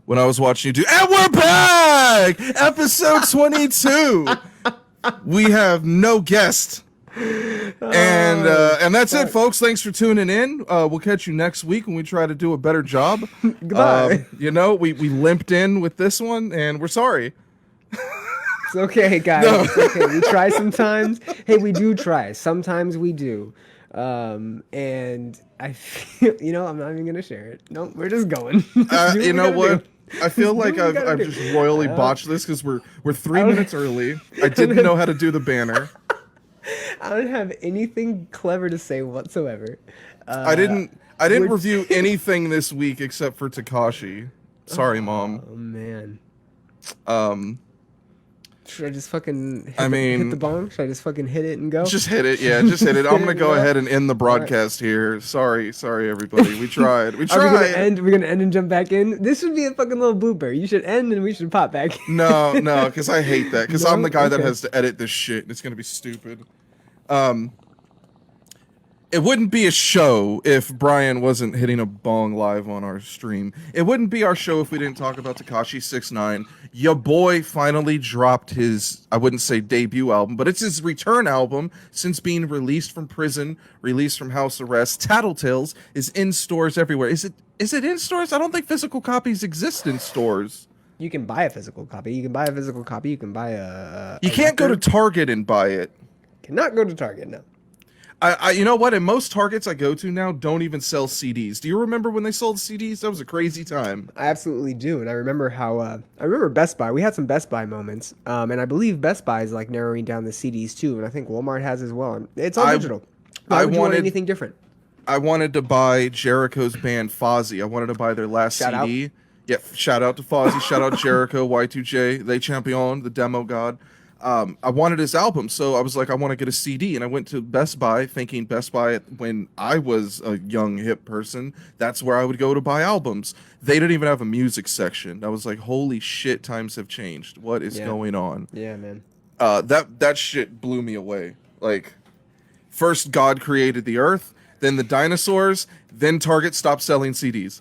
when I was watching you do. And we're back! Episode 22. We have no guest. And that's it, folks. Thanks for tuning in. We'll catch you next week when we try to do a better job. Goodbye. We limped in with this one, and we're sorry. It's okay, guys. No. It's okay. We try sometimes. Hey, we do try. Sometimes we do. And I feel, I'm not even going to share it. No, we're just going. You know what? I feel like I've just royally botched this because we're 3 minutes early. I didn't know how to do the banner. I don't have anything clever to say whatsoever. I didn't review anything this week except for Tekashi. Sorry, Mom. Oh man. Should I just fucking hit the bong? Should I just fucking hit it and go? Just hit it, yeah. Just hit it. I'm gonna go ahead and end the broadcast here. Sorry, everybody. We tried. We tried. Are we gonna end? We're gonna end and jump back in. This should be a fucking little blooper. You should end and we should pop back. No, because I hate that. Because I'm the guy that has to edit this shit. It's gonna be stupid. It wouldn't be a show if Brian wasn't hitting a bong live on our stream. It wouldn't be our show if we didn't talk about Tekashi 6ix9ine. Your boy finally dropped his, I wouldn't say debut album, but it's his return album since being released from prison, released from house arrest. Tattletales is in stores everywhere. Is it in stores? I don't think physical copies exist in stores. You can buy a physical copy. You can buy a You can't go to Target and buy it. Cannot go to Target, no. You know what? And most Targets I go to now don't even sell CDs. Do you remember when they sold CDs? That was a crazy time. I absolutely do. And I remember how, I remember Best Buy. We had some Best Buy moments. And I believe Best Buy is like narrowing down the CDs too. And I think Walmart has as well. It's all digital. Why would you want anything different? I wanted to buy Jericho's band Fozzy. I wanted to buy their last CD. Yeah, shout out to Fozzy. Shout out Jericho, Y2J, Les Champions, the demo god. I wanted his album, so I was like, I want to get a CD, and I went to Best Buy, thinking Best Buy, when I was a young, hip person, that's where I would go to buy albums. They didn't even have a music section. I was like, holy shit, times have changed. What is going on? Yeah, man. That shit blew me away. Like, first God created the earth, then the dinosaurs, then Target stopped selling CDs.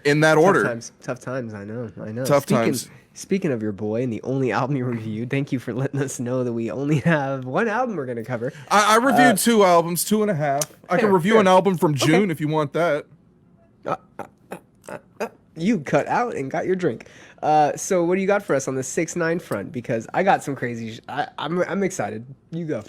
In that order. Tough times, I know. Tough times. Speaking of your boy and the only album you reviewed, thank you for letting us know that we only have one album we're going to cover. I reviewed 2 albums, 2.5. I can review an album from June if you want that. You cut out and got your drink. So what do you got for us on the 6ix9ine front? Because I got some crazy. I'm excited. You go.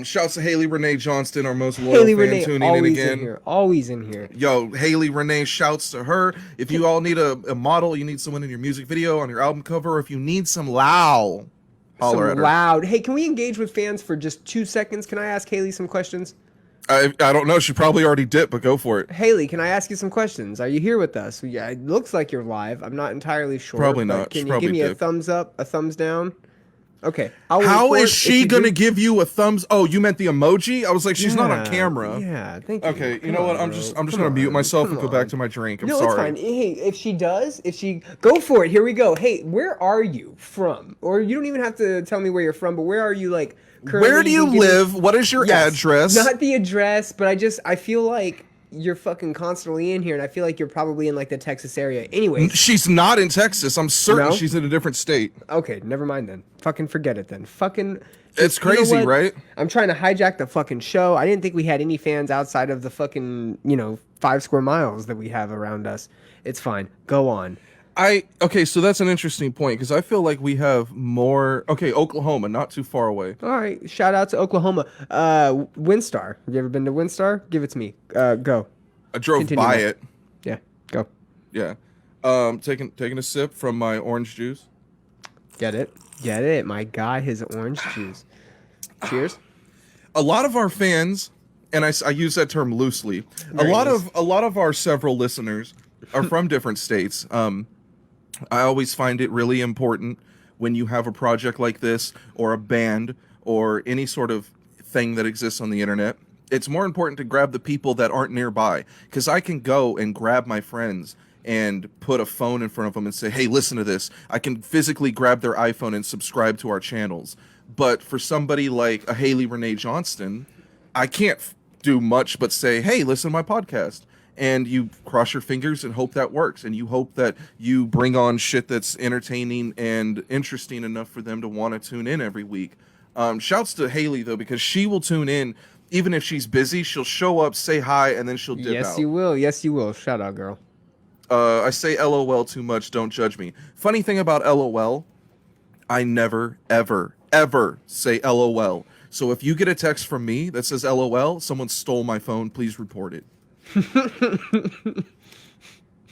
Shouts to Haley Renee Johnston, our most loyal fan, tuning in again. Always in here. Yo, Haley Renee, shouts to her. If you all need a model, you need someone in your music video, on your album cover, or if you need some loud, holler at her. Loud. Hey, can we engage with fans for just 2 seconds? Can I ask Haley some questions? I don't know. She probably already dipped, but go for it. Haley, can I ask you some questions? Are you here with us? Yeah, it looks like you're live. I'm not entirely sure. Probably not. Can you give me a thumbs up, a thumbs down? Okay. How is she going to give you a thumbs? Oh, you meant the emoji? I was like, she's not on camera. Yeah, thank you. Okay, you know what? I'm just going to mute myself and go back to my drink. I'm sorry. It's fine. Hey, if she go for it. Here we go. Hey, where are you from? Or you don't even have to tell me where you're from, but where are you currently? Where do you live? What is your address? Not the address, but I feel like you're fucking constantly in here, and I feel like you're probably in the Texas area. Anyways, she's not in Texas. I'm certain she's in a different state. Okay, never mind then. Fucking forget it then. It's crazy, right? I'm trying to hijack the fucking show. I didn't think we had any fans outside of the fucking 5 square miles that we have around us. It's fine. Go on. Okay, so that's an interesting point because I feel like we have more. Okay, Oklahoma, not too far away. All right, shout out to Oklahoma. Windstar. Have you ever been to Windstar? Give it to me. Go. I drove by it. Yeah, go. Yeah. Taking a sip from my orange juice. Get it. My guy, his orange juice. Cheers. A lot of our fans, and I use that term loosely. A lot of our several listeners are from different states. I always find it really important when you have a project like this or a band or any sort of thing that exists on the internet. It's more important to grab the people that aren't nearby, because I can go and grab my friends and put a phone in front of them and say, hey, listen to this. I can physically grab their iPhone and subscribe to our channels. But for somebody like a Haley Renee Johnston, I can't do much but say, hey, listen to my podcast. and you cross your fingers and hope that works, and you hope that you bring on shit that's entertaining and interesting enough for them to want to tune in every week. Shouts to Haley though, because she will tune in even if she's busy. She'll show up, say hi, and then she'll dip out. Yes, you will. Yes, you will. Shout out, girl. I say LOL too much. Don't judge me. Funny thing about LOL, I never, ever, ever say LOL. So if you get a text from me that says LOL, someone stole my phone. Please report it.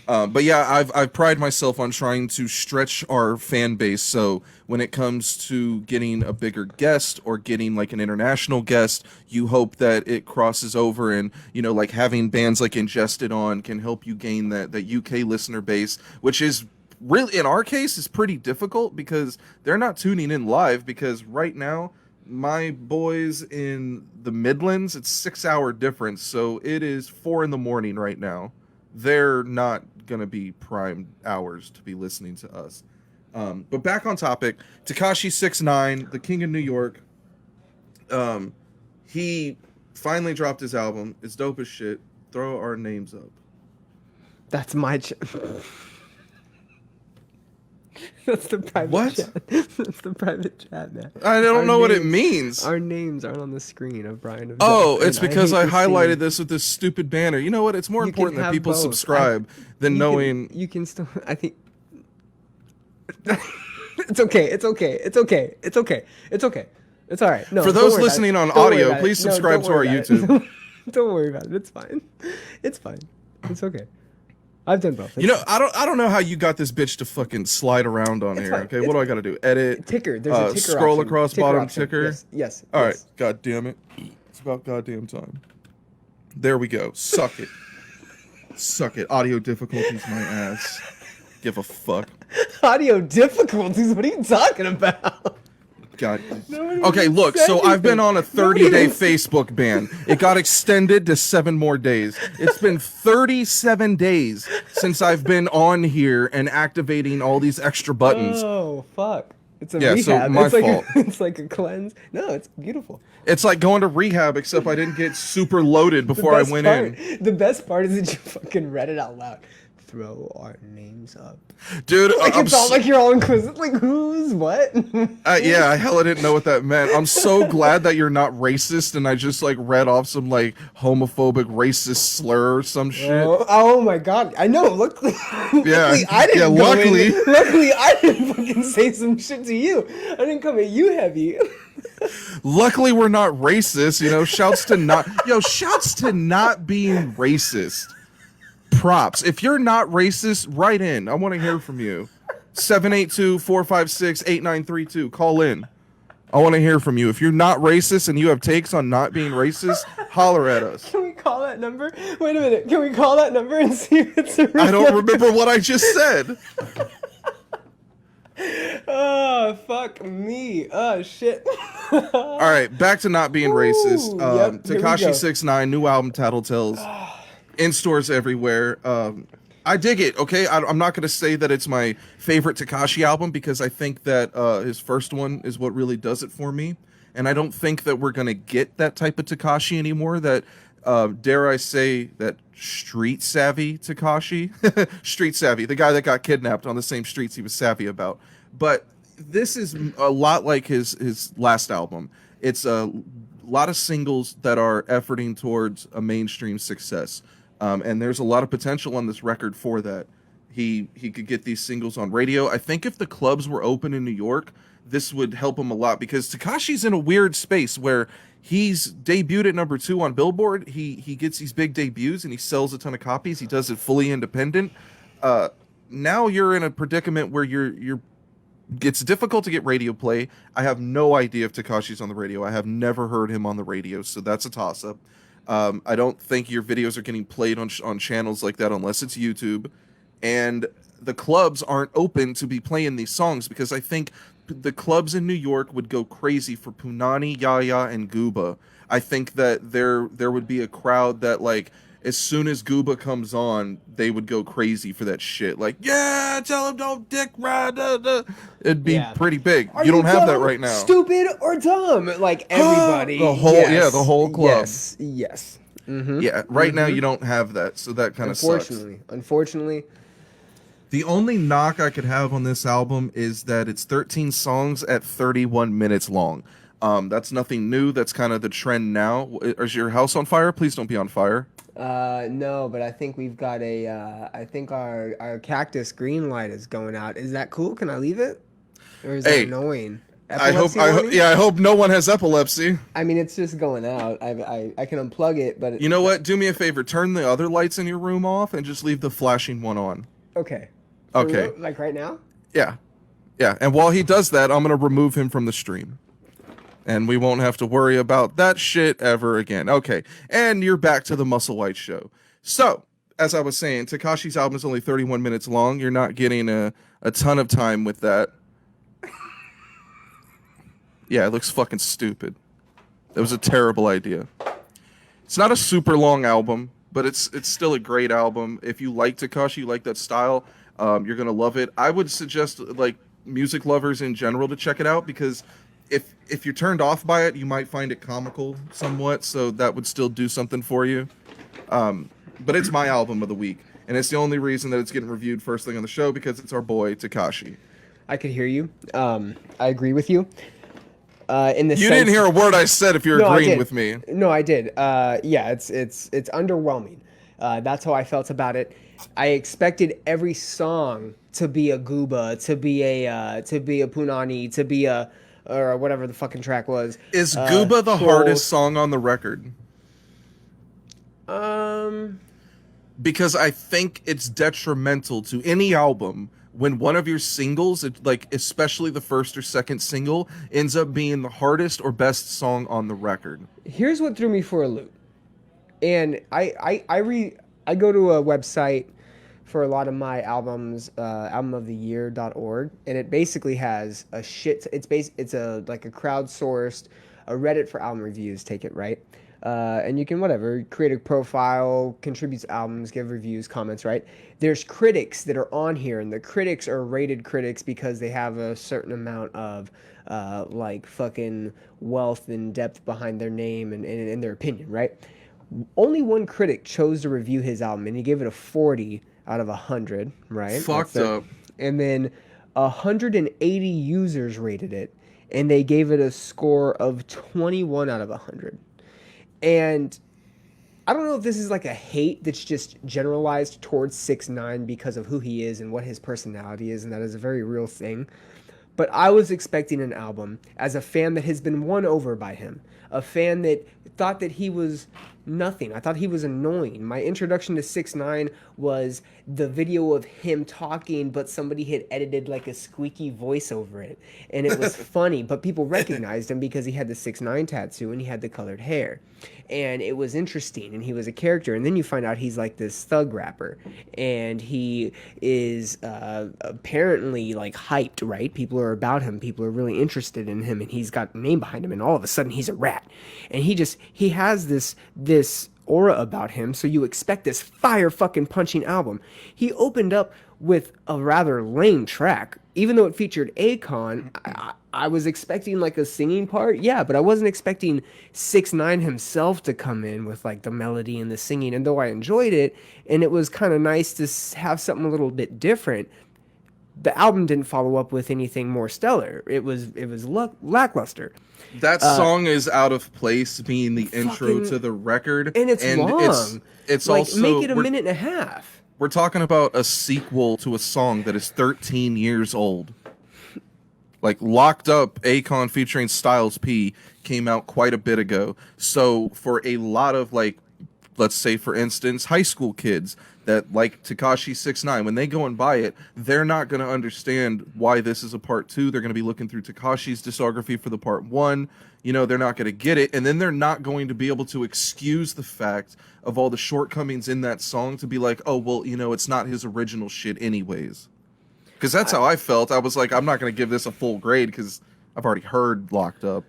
But yeah, I pride myself on trying to stretch our fan base. So when it comes to getting a bigger guest or getting like an international guest, you hope that it crosses over, and you know, like having bands like Ingested on can help you gain that UK listener base, which is really, in our case, is pretty difficult because they're not tuning in live, because right now my boys in the Midlands, it's 6-hour difference, so it is 4 a.m. right now. They're not gonna be prime hours to be listening to us. But back on topic, Tekashi 6ix9ine, the king of New York. He finally dropped his album. It's dope as shit. Throw our names up. That's my That's the private What? chat. That's the private chat, man. I don't know what it means. Our names aren't on the screen of Brian. Oh, it's because I highlighted this. this with this stupid banner. You know what? It's more You important can that have people both. subscribe than knowing. You can still. I think. It's okay. It's okay. It's okay. It's okay. It's okay. It's all right. No. For don't those worry about listening it. on Don't worry audio, about it. please No, subscribe don't to our worry about YouTube. it. Don't worry about it. It's fine. It's fine. It's okay. I've done both. You know, I don't know how you got this bitch to fucking slide around on here. fine. Okay, what do I got to do? Edit. Ticker. There's a ticker scroll option. across Ticker bottom option. ticker. Yes. Yes. All yes. right, god damn it. It's about goddamn time. There we go. Suck it. Suck it. Audio difficulties, my ass. Give a fuck. Audio difficulties. What are you talking about? God. Nobody Okay, even look, said so I've been anything. on a 30-day Facebook ban. It got extended to 7 more days. It's been 37 days since I've been on here and activating all these extra buttons. Oh fuck! It's a Yeah, so rehab. my it's like fault. It's like a cleanse. No, it's beautiful. It's like going to rehab, except I didn't get super loaded before I went in. The best part is that you fucking read it out loud. Throw our names up. Dude, Like I'm it's all like you're all inquisitive. Like who's what? yeah, I hella didn't know what that meant. I'm so glad that you're not racist, and I just like read off some like homophobic racist slur or some shit. Oh my god! I know. Luckily, luckily I didn't. Yeah, go luckily. in. Luckily, I didn't fucking say some shit to you. I didn't come at you heavy. Luckily, we're not racist. You know, shouts to not being racist. Props. If you're not racist, write in. I want to hear from you. 782-456-8932. Call in. I want to hear from you. If you're not racist and you have takes on not being racist, holler at us. Can we call that number? Wait a minute. Can we call that number and see if it's a real I don't remember what I just said. Oh, fuck me. Oh, shit. All right, back to not being racist. Yep, here we Tekashi go. 6ix9ine, new album, Tattletales. In stores everywhere. I dig it, okay? I'm not going to say that it's my favorite Tekashi album because I think that his first one is what really does it for me. And I don't think that we're going to get that type of Tekashi anymore, that, dare I say, that street savvy Tekashi. Street savvy, the guy that got kidnapped on the same streets he was savvy about. But this is a lot like his last album. It's a lot of singles that are efforting towards a mainstream success. And there's a lot of potential on this record for that. He could get these singles on radio. I think if the clubs were open in New York, this would help him a lot because Tekashi's in a weird space where he's debuted at number 2 on Billboard. He gets these big debuts and he sells a ton of copies. He does it fully independent. Now you're in a predicament where you're it's difficult to get radio play. I have no idea if Tekashi's on the radio. I have never heard him on the radio, so that's a toss-up. I don't think your videos are getting played on channels like that unless it's YouTube. And the clubs aren't open to be playing these songs because I think the clubs in New York would go crazy for Punani, Yaya, and Gooba. I think that there would be a crowd that, like, as soon as Gooba comes on, they would go crazy for that shit. Like, yeah, tell him don't dick ride. It'd be pretty big. You don't have that right now. Stupid or dumb? Like everybody. The whole club. Yes. Yeah, right now you don't have that, so that kind of sucks. Unfortunately. The only knock I could have on this album is that it's 13 songs at 31 minutes long. That's nothing new. That's kind of the trend now. Is your house on fire? Please don't be on fire. No, but I think we've got I think our cactus green light is going out. Is that cool? Can I leave it? Or is that annoying? I hope no one has epilepsy. I mean, it's just going out. I can unplug it, but... You know what? Do me a favor. Turn the other lights in your room off and just leave the flashing one on. Okay. Okay. Like right now? Yeah. Yeah, and while he does that, I'm going to remove him from the stream. And we won't have to worry about that shit ever again. Okay, and you're back to the Musselwhite Show. So, as I was saying, Tekashi's album is only 31 minutes long. You're not getting a ton of time with that. Yeah, it looks fucking stupid. That was a terrible idea. It's not a super long album, but it's still a great album. If you like Tekashi, you like that style, you're gonna love it. I would suggest like music lovers in general to check it out, because if you're turned off by it, you might find it comical somewhat. So that would still do something for you. But it's my album of the week, and it's the only reason that it's getting reviewed first thing on the show, because it's our boy Tekashi. I could hear you. I agree with you. You didn't hear a word I said if you're agreeing with me. No, I did. Yeah, it's underwhelming. That's how I felt about it. I expected every song to be a Gooba, to be a Punani, to be a or whatever the fucking track was. Is Gooba the hardest song on the record? Because I think it's detrimental to any album when one of your singles, like especially the first or second single, ends up being the hardest or best song on the record. Here's what threw me for a loop. And I go to a website for a lot of my albums, albumoftheyear.org, and it basically has a shit. It's a crowdsourced, a Reddit for album reviews. Take it, right? And you can create a profile, contribute to albums, give reviews, comments, right? There's critics that are on here, and the critics are rated critics because they have a certain amount of fucking wealth and depth behind their name and their opinion, right? Only one critic chose to review his album, and he gave it a 40 out of 100, right? Fucked up. And then 180 users rated it, and they gave it a score of 21 out of 100. And I don't know if this is like a hate that's just generalized towards 6ix9ine because of who he is and what his personality is, and that is a very real thing. But I was expecting an album as a fan that has been won over by him, a fan that thought that he was nothing. I thought he was annoying. My introduction to 6ix9ine was the video of him talking, but somebody had edited like a squeaky voice over it, and it was funny. But people recognized him because he had the 6ix9ine tattoo and he had the colored hair, and it was interesting, and he was a character. And then you find out he's like this thug rapper, and he is apparently like hyped, right? People are about him. People are really interested in him, and he's got a name behind him, and all of a sudden he's a rat, and he has this aura about him, so you expect this fire fucking punching album. He opened up with a rather lame track, even though it featured Akon. I was expecting like a singing part, yeah, but I wasn't expecting 6ix9ine himself to come in with like the melody and the singing. And though I enjoyed it, and it was kind of nice to have something a little bit different, the album didn't follow up with anything more stellar. It was lackluster. That song is out of place being the intro to the record, and it's long. It's like, also make it a minute and a half. We're talking about a sequel to a song that is 13 years old. Like Locked Up, Akon featuring Styles P came out quite a bit ago. So for a lot of like, let's say for instance, high school kids that like Tekashi 6ix9ine, when they go and buy it, they're not going to understand why this is a part 2. They're going to be looking through Tekashi's discography for the part 1. You know, they're not going to get it. And then they're not going to be able to excuse the fact of all the shortcomings in that song to be like, oh, well, you know, it's not his original shit anyways. Because that's how I felt. I was like, I'm not going to give this a full grade because I've already heard Locked Up.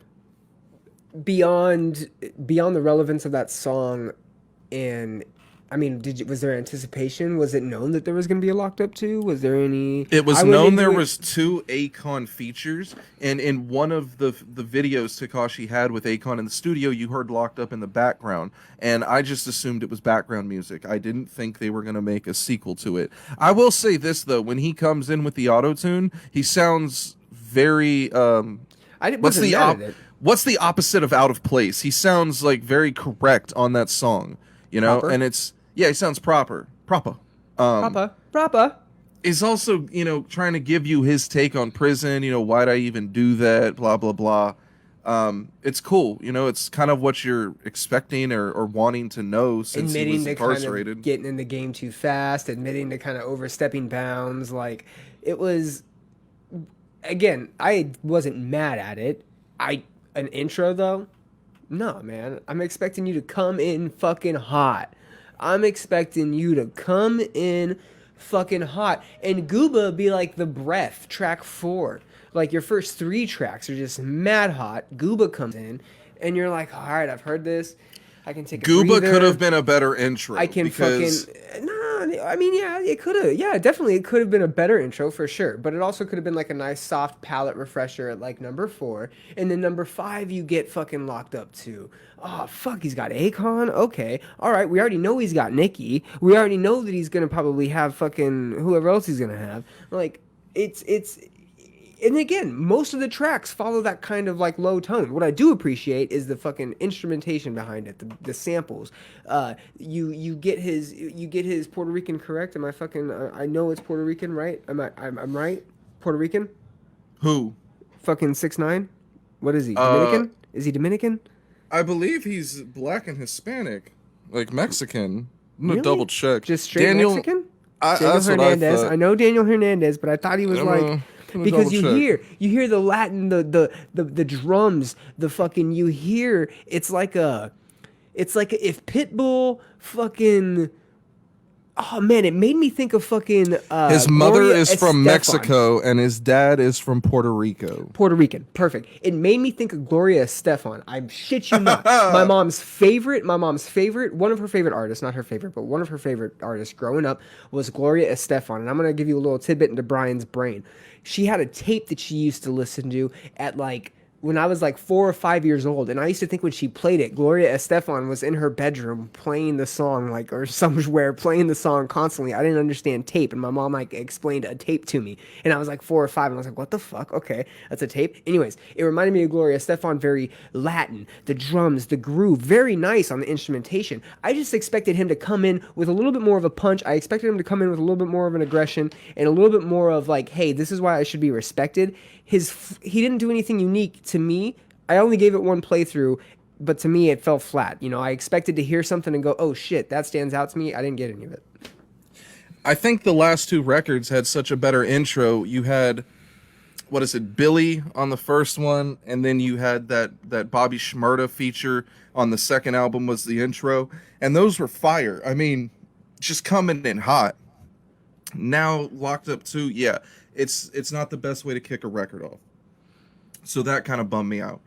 Beyond the relevance of that song and I mean, was there anticipation? Was it known that there was going to be a Locked Up 2? Was there any? It was known there was 2 Akon features, and in one of the videos Tekashi had with Akon in the studio, you heard Locked Up in the background, and I just assumed it was background music. I didn't think they were going to make a sequel to it. I will say this, though. When he comes in with the auto-tune, he sounds very... what's the opposite of out of place? He sounds like very correct on that song, you know? Proper? And it's... Yeah, he sounds proper. Proper. Proper. Is also, you know, trying to give you his take on prison, you know, why'd I even do that, blah, blah, blah. It's cool, you know, it's kind of what you're expecting or wanting to know since he was incarcerated. Kind of getting in the game too fast, admitting to kind of overstepping bounds. Like, it was, again, I wasn't mad at it. An intro, though? No, man. I'm expecting you to come in fucking hot. I'm expecting you to come in fucking hot. And Gooba be like the breath, track 4. Like, your first 3 tracks are just mad hot. Gooba comes in, and you're like, all right, I've heard this. I can take a Gooba could have been a better intro. I can fucking... No, I mean, yeah, it could have. Yeah, definitely, it could have been a better intro, for sure. But it also could have been, like, a nice, soft palate refresher at, like, number 4. And then number 5, you get fucking Locked Up 2. Oh, fuck, he's got Akon? Okay. All right, we already know he's got Nicki. We already know that he's going to probably have fucking whoever else he's going to have. Like, it's... And again, most of the tracks follow that kind of like low tone. What I do appreciate is the fucking instrumentation behind it, the samples. You get his Puerto Rican correct? Am I fucking? I know it's Puerto Rican, right? I'm right? Puerto Rican? Who? Fucking 6ix9ine? What is he? Dominican? Is he Dominican? I believe he's black and Hispanic, like Mexican. I'm gonna Really? double check. Just straight Mexican? Daniel That's Hernandez. what I thought. I know Daniel Hernandez, but I thought he was like. Because you hear the Latin, the drums, the fucking, you hear, it's like if Pitbull fucking, oh man, it made me think of fucking, his mother Gloria is from Estefan. Mexico and his dad is from Puerto Rico. Puerto Rican, perfect. It made me think of Gloria Estefan. I shit you not. My mom's favorite, one of her favorite artists, not her favorite, but one of her favorite artists growing up was Gloria Estefan. And I'm going to give you a little tidbit into Brian's brain. She had a tape that she used to listen to at like when I was like 4 or 5 years old, and I used to think when she played it, Gloria Estefan was in her bedroom playing the song, like, or somewhere playing the song constantly. I didn't understand tape, and my mom like explained a tape to me, and I was like 4 or 5, and I was like, what the fuck? Okay, that's a tape. Anyways, it reminded me of Gloria Estefan, very Latin, the drums, the groove, very nice on the instrumentation. I just expected him to come in with a little bit more of a punch. I expected him to come in with a little bit more of an aggression and a little bit more of like, hey, this is why I should be respected. He didn't do anything unique to me. I only gave it one playthrough, but to me it fell flat. You know, I expected to hear something and go, oh shit, that stands out to me. I didn't get any of it. I think the last 2 records had such a better intro. You had, what is it, Billy on the first one, and then you had that Bobby Shmurda feature on the second album was the intro, and those were fire. I mean, just coming in hot. Now Locked Up 2, yeah. It's not the best way to kick a record off. So that kind of bummed me out.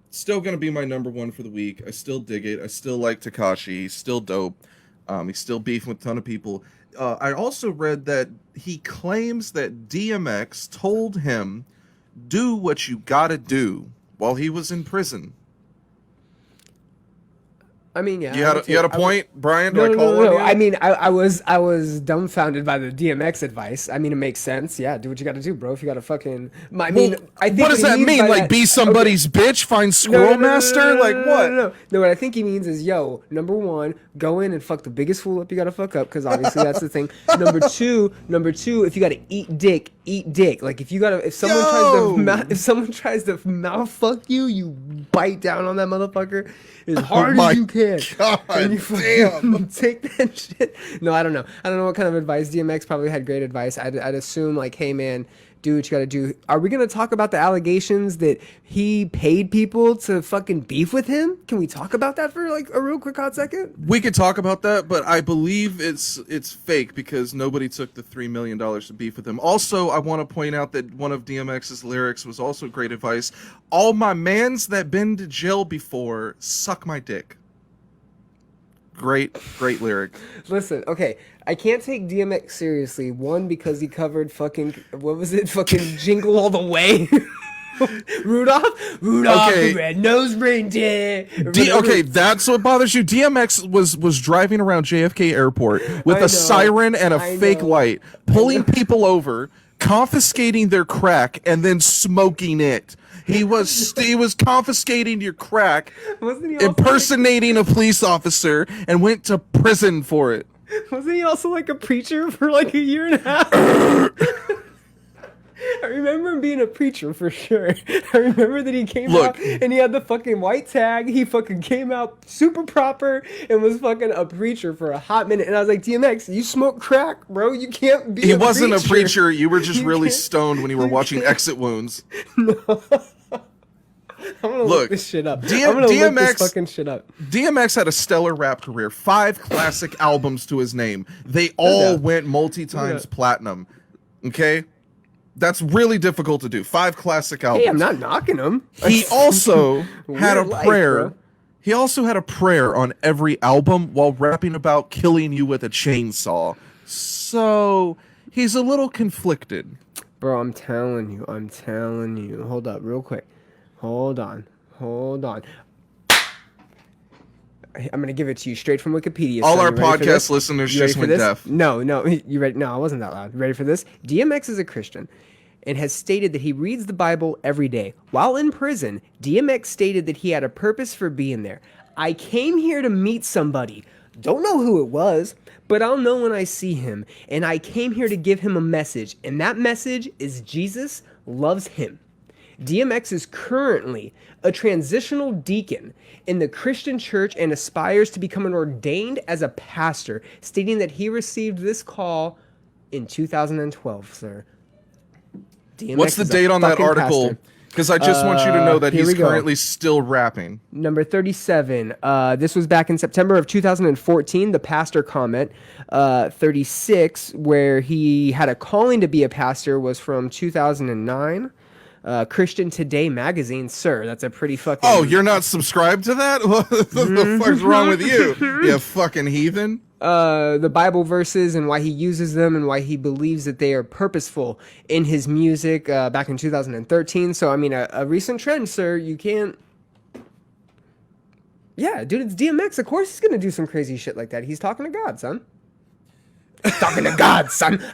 Still going to be my number 1 for the week. I still dig it. I still like Tekashi. He's still dope. He's still beefing with a ton of people. I also read that he claims that DMX told him, do what you gotta do while he was in prison. I mean, yeah. You had a point, Brian? Do I call on you? I mean, I was dumbfounded by the DMX advice. I mean, it makes sense. Yeah, do what you got to do, bro. If you got to fucking, I mean, I think what does that mean? Like, be somebody's bitch, find Squirrel Master? Like what? No, what I think he means is, yo, number 1, go in and fuck the biggest fool up you got to fuck up, because obviously that's the thing. Number two, if you got to eat dick, eat dick. Like if someone tries to mouth fuck you, you bite down on that motherfucker as hard as you can. God, and you damn. take that shit. No, I don't know. I don't know what kind of advice. DMX probably had great advice. I'd assume like, hey man, do what you gotta do. Are we gonna talk about the allegations that he paid people to fucking beef with him? Can we talk about that for like a real quick hot second? We could talk about that, but I believe it's fake because nobody took the $3 million to beef with him. Also, I want to point out that one of DMX's lyrics was also great advice. All my mans that been to jail before, suck my dick. Great lyric. Listen, okay, I can't take DMX seriously. One, because he covered fucking, what was it? Fucking Jingle All the Way. Rudolph Okay. the red-nosed reindeer. Okay, that's what bothers you. DMX was driving around JFK Airport with I know, a siren and a fake know. light, pulling people over, confiscating their crack, and then smoking it. He was confiscating your crack, Wasn't he also impersonating a police officer, and went to prison for it. Wasn't he also like a preacher for like a year and a half? I remember him being a preacher for sure. I remember that he came out and he had the fucking white tag. He fucking came out super proper and was fucking a preacher for a hot minute. And I was like, DMX, you smoke crack, bro. You can't be He wasn't a preacher. You were just really can't- stoned when you were watching can't- Exit Wounds. I'm gonna look this shit up. I'm gonna look DMX this fucking shit up. DMX had a stellar rap career. 5 classic albums to his name. They all went multi-times platinum. Okay? That's really difficult to do. 5 classic albums. Hey, I'm not knocking him. He also had a Weird life, prayer. bro. He also had a prayer on every album while rapping about killing you with a chainsaw. So he's a little conflicted. Bro, I'm telling you. Hold up, real quick. Hold on. I'm gonna give it to you straight from Wikipedia. All son. our You ready for podcast this? listeners You ready just for went this? deaf. No, you ready? No, I wasn't that loud. Ready for this? DMX is a Christian and has stated that he reads the Bible every day. While in prison, DMX stated that he had a purpose for being there. I came here to meet somebody. Don't know who it was, but I'll know when I see him. And I came here to give him a message. And that message is Jesus loves him. DMX is currently a transitional deacon in the Christian church and aspires to become ordained as a pastor, stating that he received this call in 2012, sir. DMX What's the is a date on that fucking article? pastor. Because I just want you to know that here he's we go. currently still rapping. Number 37. This was back in September of 2014, the pastor comment. 36, where he had a calling to be a pastor, was from 2009. Christian Today magazine, sir. That's a pretty fucking... Oh, you're not subscribed to that? What the fuck's wrong with you? You fucking heathen. The Bible verses and why he uses them and why he believes that they are purposeful in his music back in 2013. So, I mean, a recent trend, sir. You can't... Yeah, dude, it's DMX. Of course he's going to do some crazy shit like that. He's talking to God, son. Talking to God, son.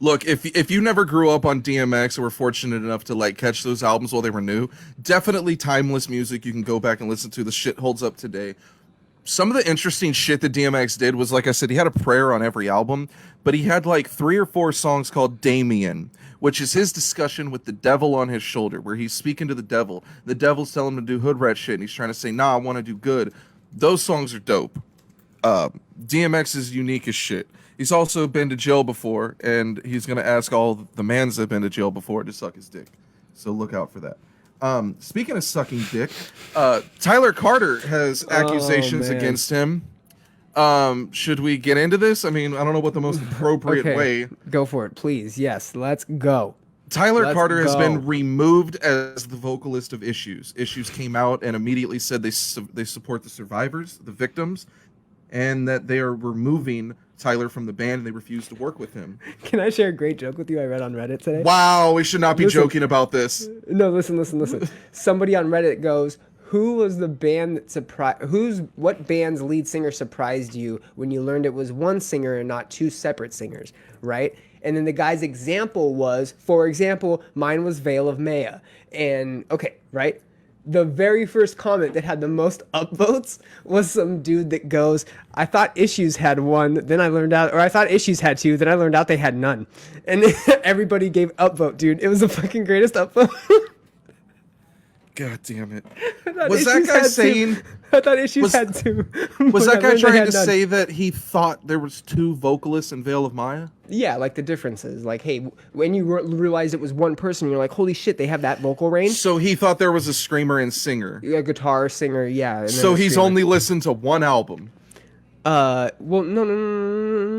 Look, if you never grew up on DMX or were fortunate enough to like catch those albums while they were new, definitely timeless music you can go back and listen to. The shit holds up today. Some of the interesting shit that DMX did was, like I said, he had a prayer on every album, but he had like 3 or 4 songs called Damien, which is his discussion with the devil on his shoulder, where he's speaking to the devil. The devil's telling him to do hood rat shit, and he's trying to say, nah, I want to do good. Those songs are dope. DMX is unique as shit. He's also been to jail before, and he's going to ask all the mans that have been to jail before to suck his dick. So look out for that. Speaking of sucking dick, Tyler Carter has accusations against him. Should we get into this? I mean, I don't know what the most appropriate way. Go for it, please. Yes, let's go. Tyler Carter has been removed as the vocalist of Issues. Issues came out and immediately said they support the survivors, the victims, and that they are removing Tyler from the band and they refuse to work with him. Can I share a great joke with you I read on Reddit today? Wow, we should not be joking about this. No, listen. Somebody on Reddit goes, who was the band that what band's lead singer surprised you when you learned it was one singer and not 2 separate singers, right? And then the guy's example was, for example, mine was Veil of Maya. And, okay, right? The very first comment that had the most upvotes was some dude that goes, I thought Issues had 1, then I learned out, or I thought Issues had 2, then I learned out they had none. And everybody gave upvote, dude. It was the fucking greatest upvote. God damn it. Was that guy saying... I thought Issues had 2. Was that guy trying to say that he thought there was 2 vocalists in Veil of Maya? Yeah, like the differences. Like, hey, when you realized it was one person, you're like, holy shit, they have that vocal range? So he thought there was a screamer and singer. A guitar, singer, yeah. And so he's only listened to 1 album. Well, no.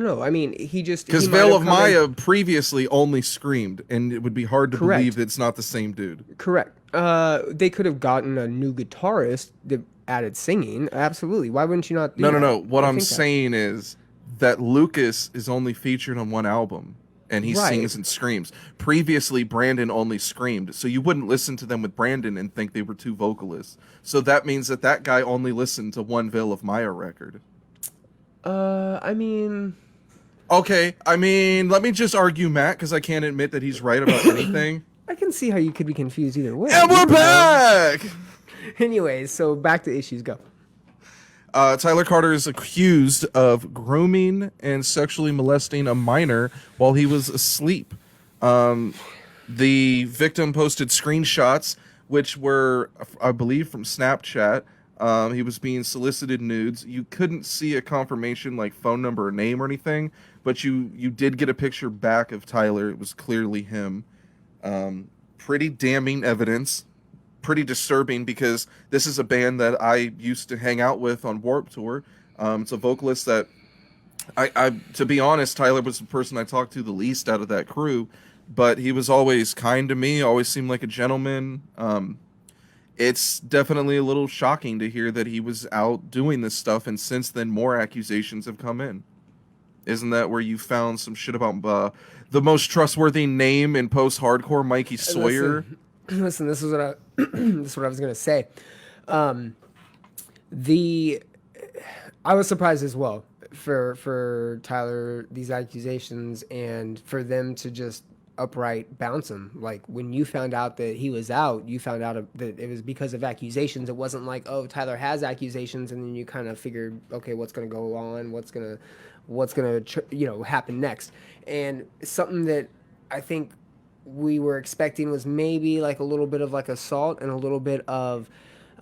No. I mean, because Veil of Maya previously only screamed, and it would be hard to believe that it's not the same dude. Correct. They could have gotten a new guitarist that added singing. Absolutely. Why wouldn't you not do that? No. What I'm saying is that Lucas is only featured on one album, and he sings and screams. Previously, Brandon only screamed, so you wouldn't listen to them with Brandon and think they were two vocalists. So that means that guy only listened to one Veil of Maya record. I mean... Okay, I mean, let me just argue Matt, because I can't admit that he's right about anything. I can see how you could be confused either way. And we're back! Anyways, so back to issues, go. Tyler Carter is accused of grooming and sexually molesting a minor while he was asleep. The victim posted screenshots, which were, I believe, from Snapchat. He was being solicited nudes. You couldn't see a confirmation like phone number or name or anything, but you did get a picture back of Tyler. It was clearly him. Pretty damning evidence. Pretty disturbing, because this is a band that I used to hang out with on Warped Tour. It's a vocalist that I to be honest, Tyler was the person I talked to the least out of that crew, but he was always kind to me, always seemed like a gentleman. It's definitely a little shocking to hear that he was out doing this stuff, and since then more accusations have come in. Isn't that where you found some shit about the most trustworthy name in post-hardcore, Mikey Sawyer? Listen, this is what I was gonna say. I was surprised as well for Tyler, these accusations, and for them to just upright bounce him. Like, when you found out that he was out, you found out that it was because of accusations. It wasn't like, oh, Tyler has accusations, and then you kind of figured, okay, what's gonna go on, what's gonna happen next. And something that I think we were expecting was maybe like a little bit of like assault and a little bit of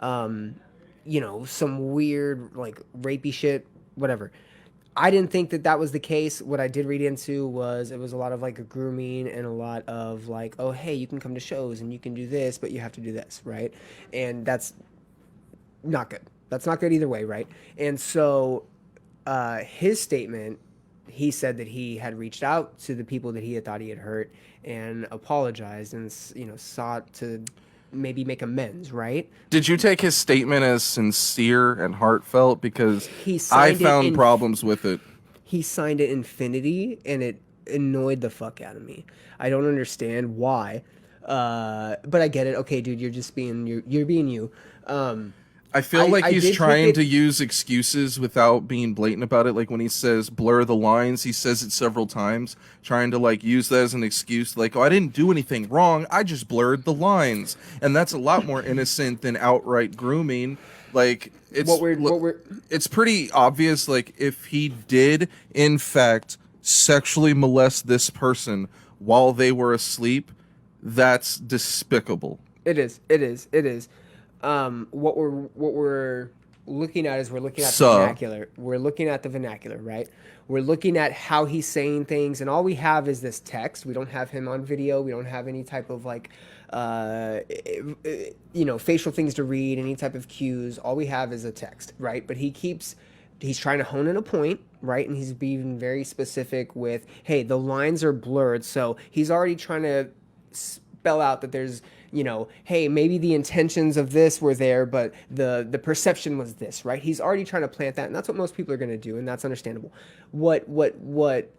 some weird like rapey shit, whatever. I didn't think that was the case. What I did read into was it was a lot of like a grooming and a lot of like, oh, hey, you can come to shows and you can do this, but you have to do this, right? And that's not good. That's not good either way, right? And so his statement, he said that he had reached out to the people that he had thought he had hurt and apologized and, sought to maybe make amends, right? Did you take his statement as sincere and heartfelt? Because I found problems with it. He signed it Infinity, and it annoyed the fuck out of me. I don't understand why, but I get it. Okay, dude, you're just being you're being you. I feel like he's trying to use excuses without being blatant about it. Like when he says blur the lines, he says it several times, trying to like use that as an excuse. Like, oh, I didn't do anything wrong. I just blurred the lines. And that's a lot more innocent than outright grooming. Like, it's pretty obvious. Like, if he did, in fact, sexually molest this person while they were asleep, that's despicable. It is. What we're looking at is we're looking at the vernacular. We're looking at the vernacular, right? We're looking at how he's saying things, and all we have is this text. We don't have him on video. We don't have any type of like, facial things to read, any type of cues. All we have is a text, right? But he's trying to hone in a point, right? And he's being very specific with, hey, the lines are blurred. So he's already trying to spell out that there's, hey, maybe the intentions of this were there, but the perception was this, right? He's already trying to plant that, and that's what most people are going to do, and that's understandable. What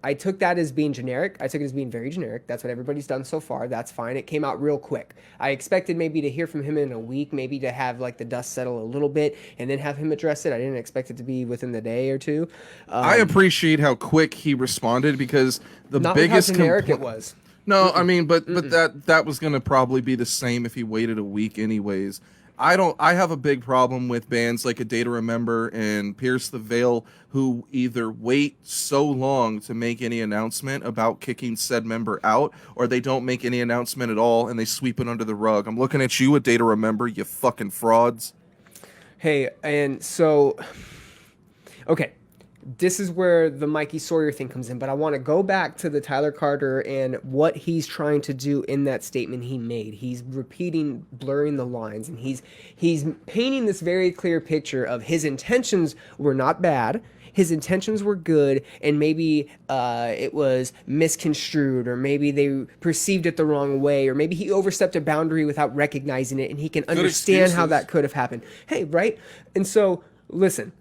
I took that as being generic. I took it as being very generic. That's what everybody's done so far. That's fine. It came out real quick. I expected maybe to hear from him in a week, maybe to have like the dust settle a little bit, and then have him address it. I didn't expect it to be within the day or two. I appreciate how quick he responded, because the not biggest how generic it was. No, I mean, but that was going to probably be the same if he waited a week anyways. I have a big problem with bands like A Day to Remember and Pierce the Veil, who either wait so long to make any announcement about kicking said member out, or they don't make any announcement at all and they sweep it under the rug. I'm looking at you, A Day to Remember, you fucking frauds. Hey, and so, okay, this is where the Mikey Sawyer thing comes in. But I want to go back to the Tyler Carter and what he's trying to do in that statement he made. He's repeating, blurring the lines, and he's painting this very clear picture of his intentions were not bad. His intentions were good, and maybe it was misconstrued, or maybe they perceived it the wrong way, or maybe he overstepped a boundary without recognizing it, and he can understand how that could have happened. Hey, right? And so, listen,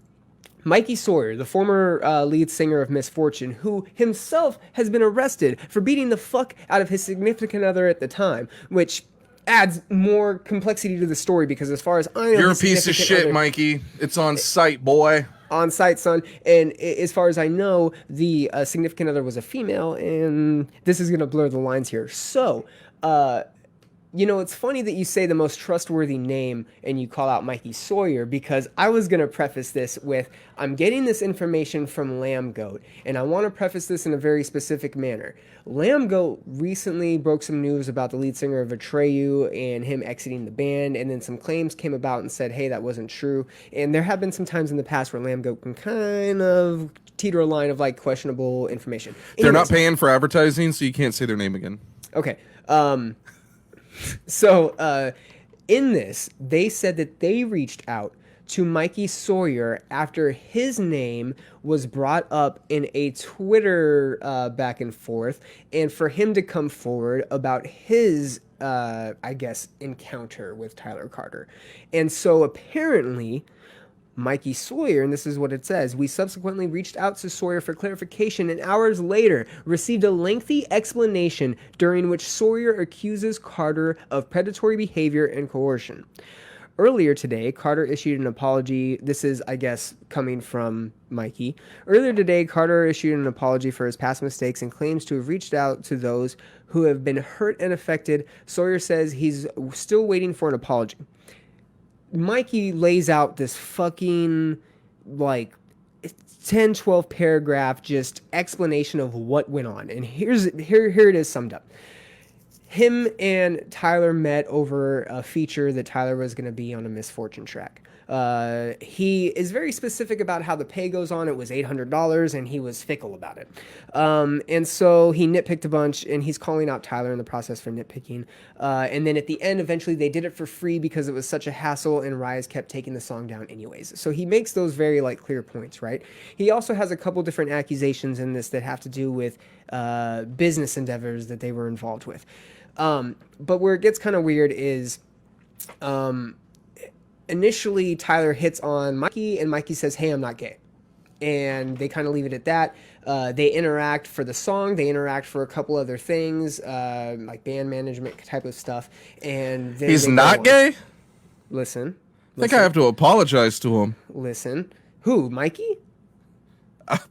Mikey Sawyer, the former lead singer of Misfortune, who himself has been arrested for beating the fuck out of his significant other at the time, which adds more complexity to the story, because as far as I know... You're a piece of shit, Mikey. It's on site, boy. On site, son. And as far as I know, the significant other was a female, and this is going to blur the lines here. So, it's funny that you say the most trustworthy name and you call out Mikey Sawyer, because I was going to preface this with, I'm getting this information from Lamb Goat, and I want to preface this in a very specific manner. Lamb Goat recently broke some news about the lead singer of Atreyu and him exiting the band, and then some claims came about and said, hey, that wasn't true. And there have been some times in the past where Lamb Goat can kind of teeter a line of like questionable information. They're not paying for advertising, so you can't say their name again. Okay. So in this, they said that they reached out to Mikey Sawyer after his name was brought up in a Twitter back and forth, and for him to come forward about his, encounter with Tyler Carter. And so apparently... Mikey Sawyer, and this is what it says, we subsequently reached out to Sawyer for clarification, and hours later received a lengthy explanation during which Sawyer accuses Carter of predatory behavior and coercion. Earlier today, Carter issued an apology. This is, I guess, coming from Mikey. Earlier today, Carter issued an apology for his past mistakes and claims to have reached out to those who have been hurt and affected. Sawyer says he's still waiting for an apology. Mikey lays out this fucking, 10, 12 paragraph just explanation of what went on. And here it is summed up. Him and Tyler met over a feature that Tyler was going to be on a Misfortune track. He is very specific about how the pay goes on. It was $800, and he was fickle about it. And so he nitpicked a bunch, and he's calling out Tyler in the process for nitpicking. And then at the end, eventually they did it for free because it was such a hassle, and Rise kept taking the song down anyways. So he makes those very clear points, right? He also has a couple different accusations in this that have to do with business endeavors that they were involved with. But where it gets kind of weird is... initially, Tyler hits on Mikey, and Mikey says, hey, I'm not gay. And they kind of leave it at that. They interact for the song. They interact for a couple other things, like band management type of stuff. And then he's not gay? Listen. I think I have to apologize to him. Listen. Who, Mikey?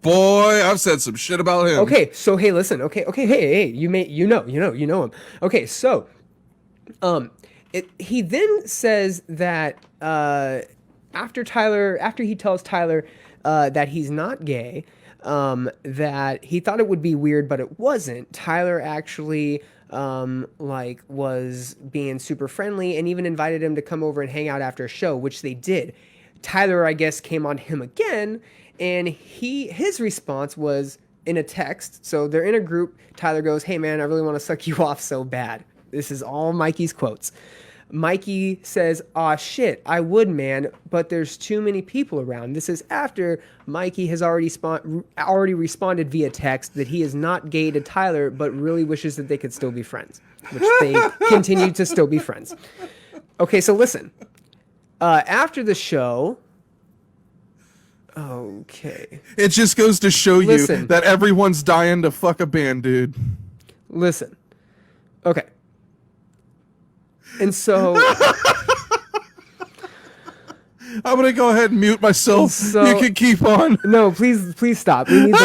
Boy, I've said some shit about him. Okay, so, hey, listen. Okay, hey, you know him. Okay, so, he then says that after he tells Tyler that he's not gay, that he thought it would be weird, but it wasn't. Tyler actually was being super friendly and even invited him to come over and hang out after a show, which they did. Tyler, I guess, came on him again, and his response was in a text. So they're in a group. Tyler goes, hey man, I really want to suck you off so bad. This is all Mikey's quotes. Mikey says, aw shit, I would, man, but there's too many people around. This is after Mikey has already responded via text that he is not gay to Tyler, but really wishes that they could still be friends, which they continue to still be friends. Okay, so listen. After the show... Okay. It just goes to show you that everyone's dying to fuck a band, dude. Listen. Okay. And so... I'm going to go ahead and mute myself. So, you can keep on. No, please stop. We need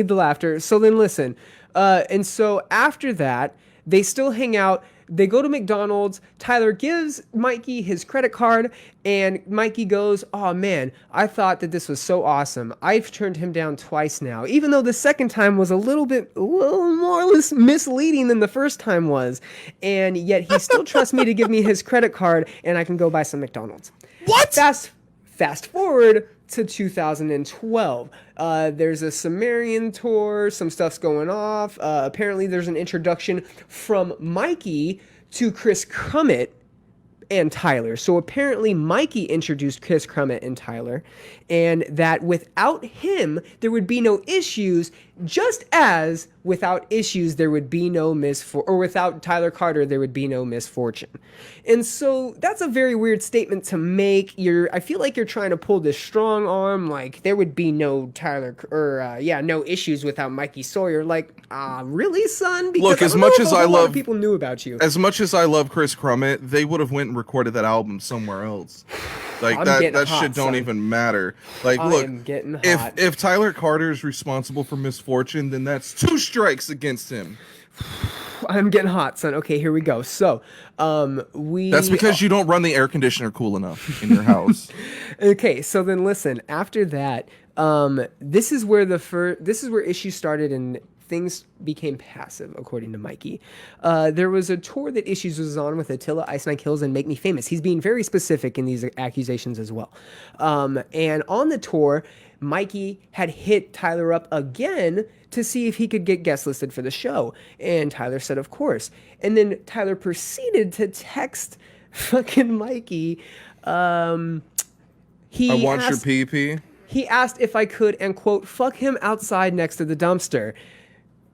the laughter. So then listen. And so after that, they still hang out. They go to McDonald's. Tyler gives Mikey his credit card, and Mikey goes, oh man, I thought that this was so awesome. I've turned him down twice now, even though the second time was a little more or less misleading than the first time was. And yet he still trusts me to give me his credit card, and I can go buy some McDonald's. What? Fast forward to 2012. There's a Sumerian tour, some stuff's going off. Apparently there's an introduction from Mikey to Chris Crummett and Tyler. So apparently Mikey introduced Chris Crummett and Tyler, and that without him, there would be no issues, just as without issues, there would be no or without Tyler Carter, there would be no misfortune. And so that's a very weird statement to make. I feel like you're trying to pull this strong arm, like there would be no no issues without Mikey Sawyer. Like, really, son? Because look, as much as I love people knew about you. As much as I love Chris Crummett, they would have went and recorded that album somewhere else. Like that shit don't even matter. Like, look, if Tyler Carter is responsible for Misfortune, then that's 2 strikes against him. I'm getting hot, son. Okay, here we go. So, That's because you don't run the air conditioner cool enough in your house. Okay, so then listen. After that, this is where issues started and things became passive, according to Mikey. There was a tour that Issues was on with Attila, Ice Nine Kills, and Make Me Famous. He's being very specific in these accusations as well. And on the tour, Mikey had hit Tyler up again to see if he could get guest listed for the show. And Tyler said, of course. And then Tyler proceeded to text fucking Mikey. I want your pee-pee. He asked if I could, and quote, fuck him outside next to the dumpster.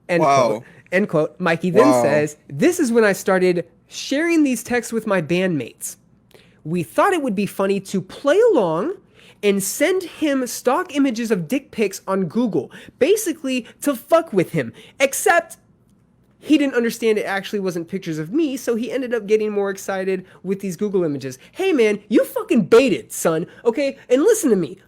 End wow. quote. End quote. Mikey then says, this is when I started sharing these texts with my bandmates. We thought it would be funny to play along and send him stock images of dick pics on Google, basically to fuck with him, except he didn't understand it actually wasn't pictures of me, so he ended up getting more excited with these Google images. Hey man, you fucking baited, son, okay? And listen to me.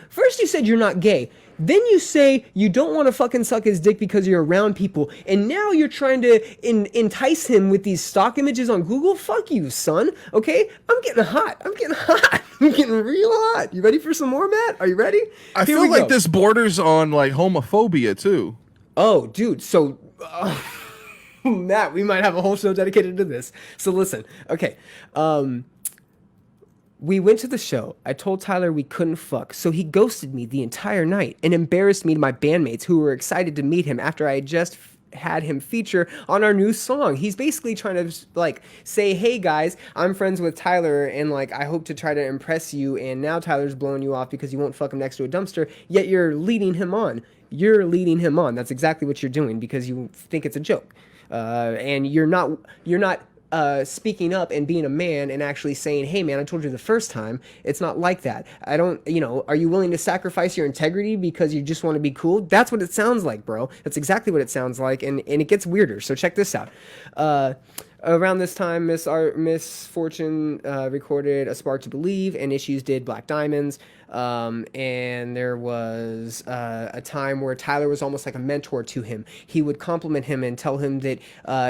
First you said you're not gay. Then you say you don't want to fucking suck his dick because you're around people. And now you're trying to entice him with these stock images on Google? Fuck you, son. Okay? I'm getting hot. I'm getting real hot. You ready for some more, Matt? Are you ready? I feel like this borders on like homophobia too. Oh, dude. So, Matt, we might have a whole show dedicated to this. So listen. Okay. We went to the show. I told Tyler we couldn't fuck, so he ghosted me the entire night and embarrassed me to my bandmates who were excited to meet him after I had just had him feature on our new song. He's basically trying to like say, hey guys, I'm friends with Tyler and like I hope to try to impress you, and now Tyler's blowing you off because you won't fuck him next to a dumpster, yet you're leading him on. That's exactly what you're doing because you think it's a joke. And you're not speaking up and being a man and actually saying, hey man, I told you the first time, it's not like that. Are you willing to sacrifice your integrity because you just want to be cool? That's what it sounds like, bro. That's exactly what it sounds like. And it gets weirder. So check this out. Around this time, Misfortune recorded A Spark to Believe, and Issues did Black Diamonds. And there was a time where Tyler was almost like a mentor to him. He would compliment him and tell him that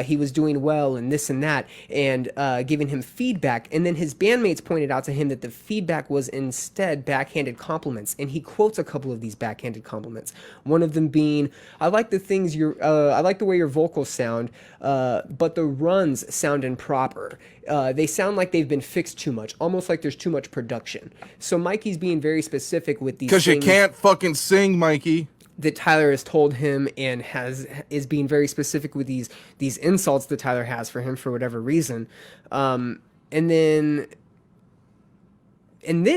he was doing well and this and that, and giving him feedback. And then his bandmates pointed out to him that the feedback was instead backhanded compliments. And he quotes a couple of these backhanded compliments. One of them being, I like the way your vocals sound, but the runs sound improper. They sound like they've been fixed too much, almost like there's too much production. So Mikey's being very specific with these things. Because you can't fucking sing, Mikey. That Tyler has told him, and is being very specific with these insults that Tyler has for him for whatever reason. And then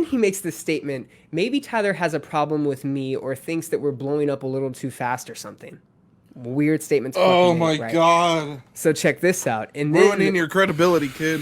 he makes this statement, maybe Tyler has a problem with me or thinks that we're blowing up a little too fast or something. Weird statements. Oh my God. So check this out. And then ruining your credibility, kid.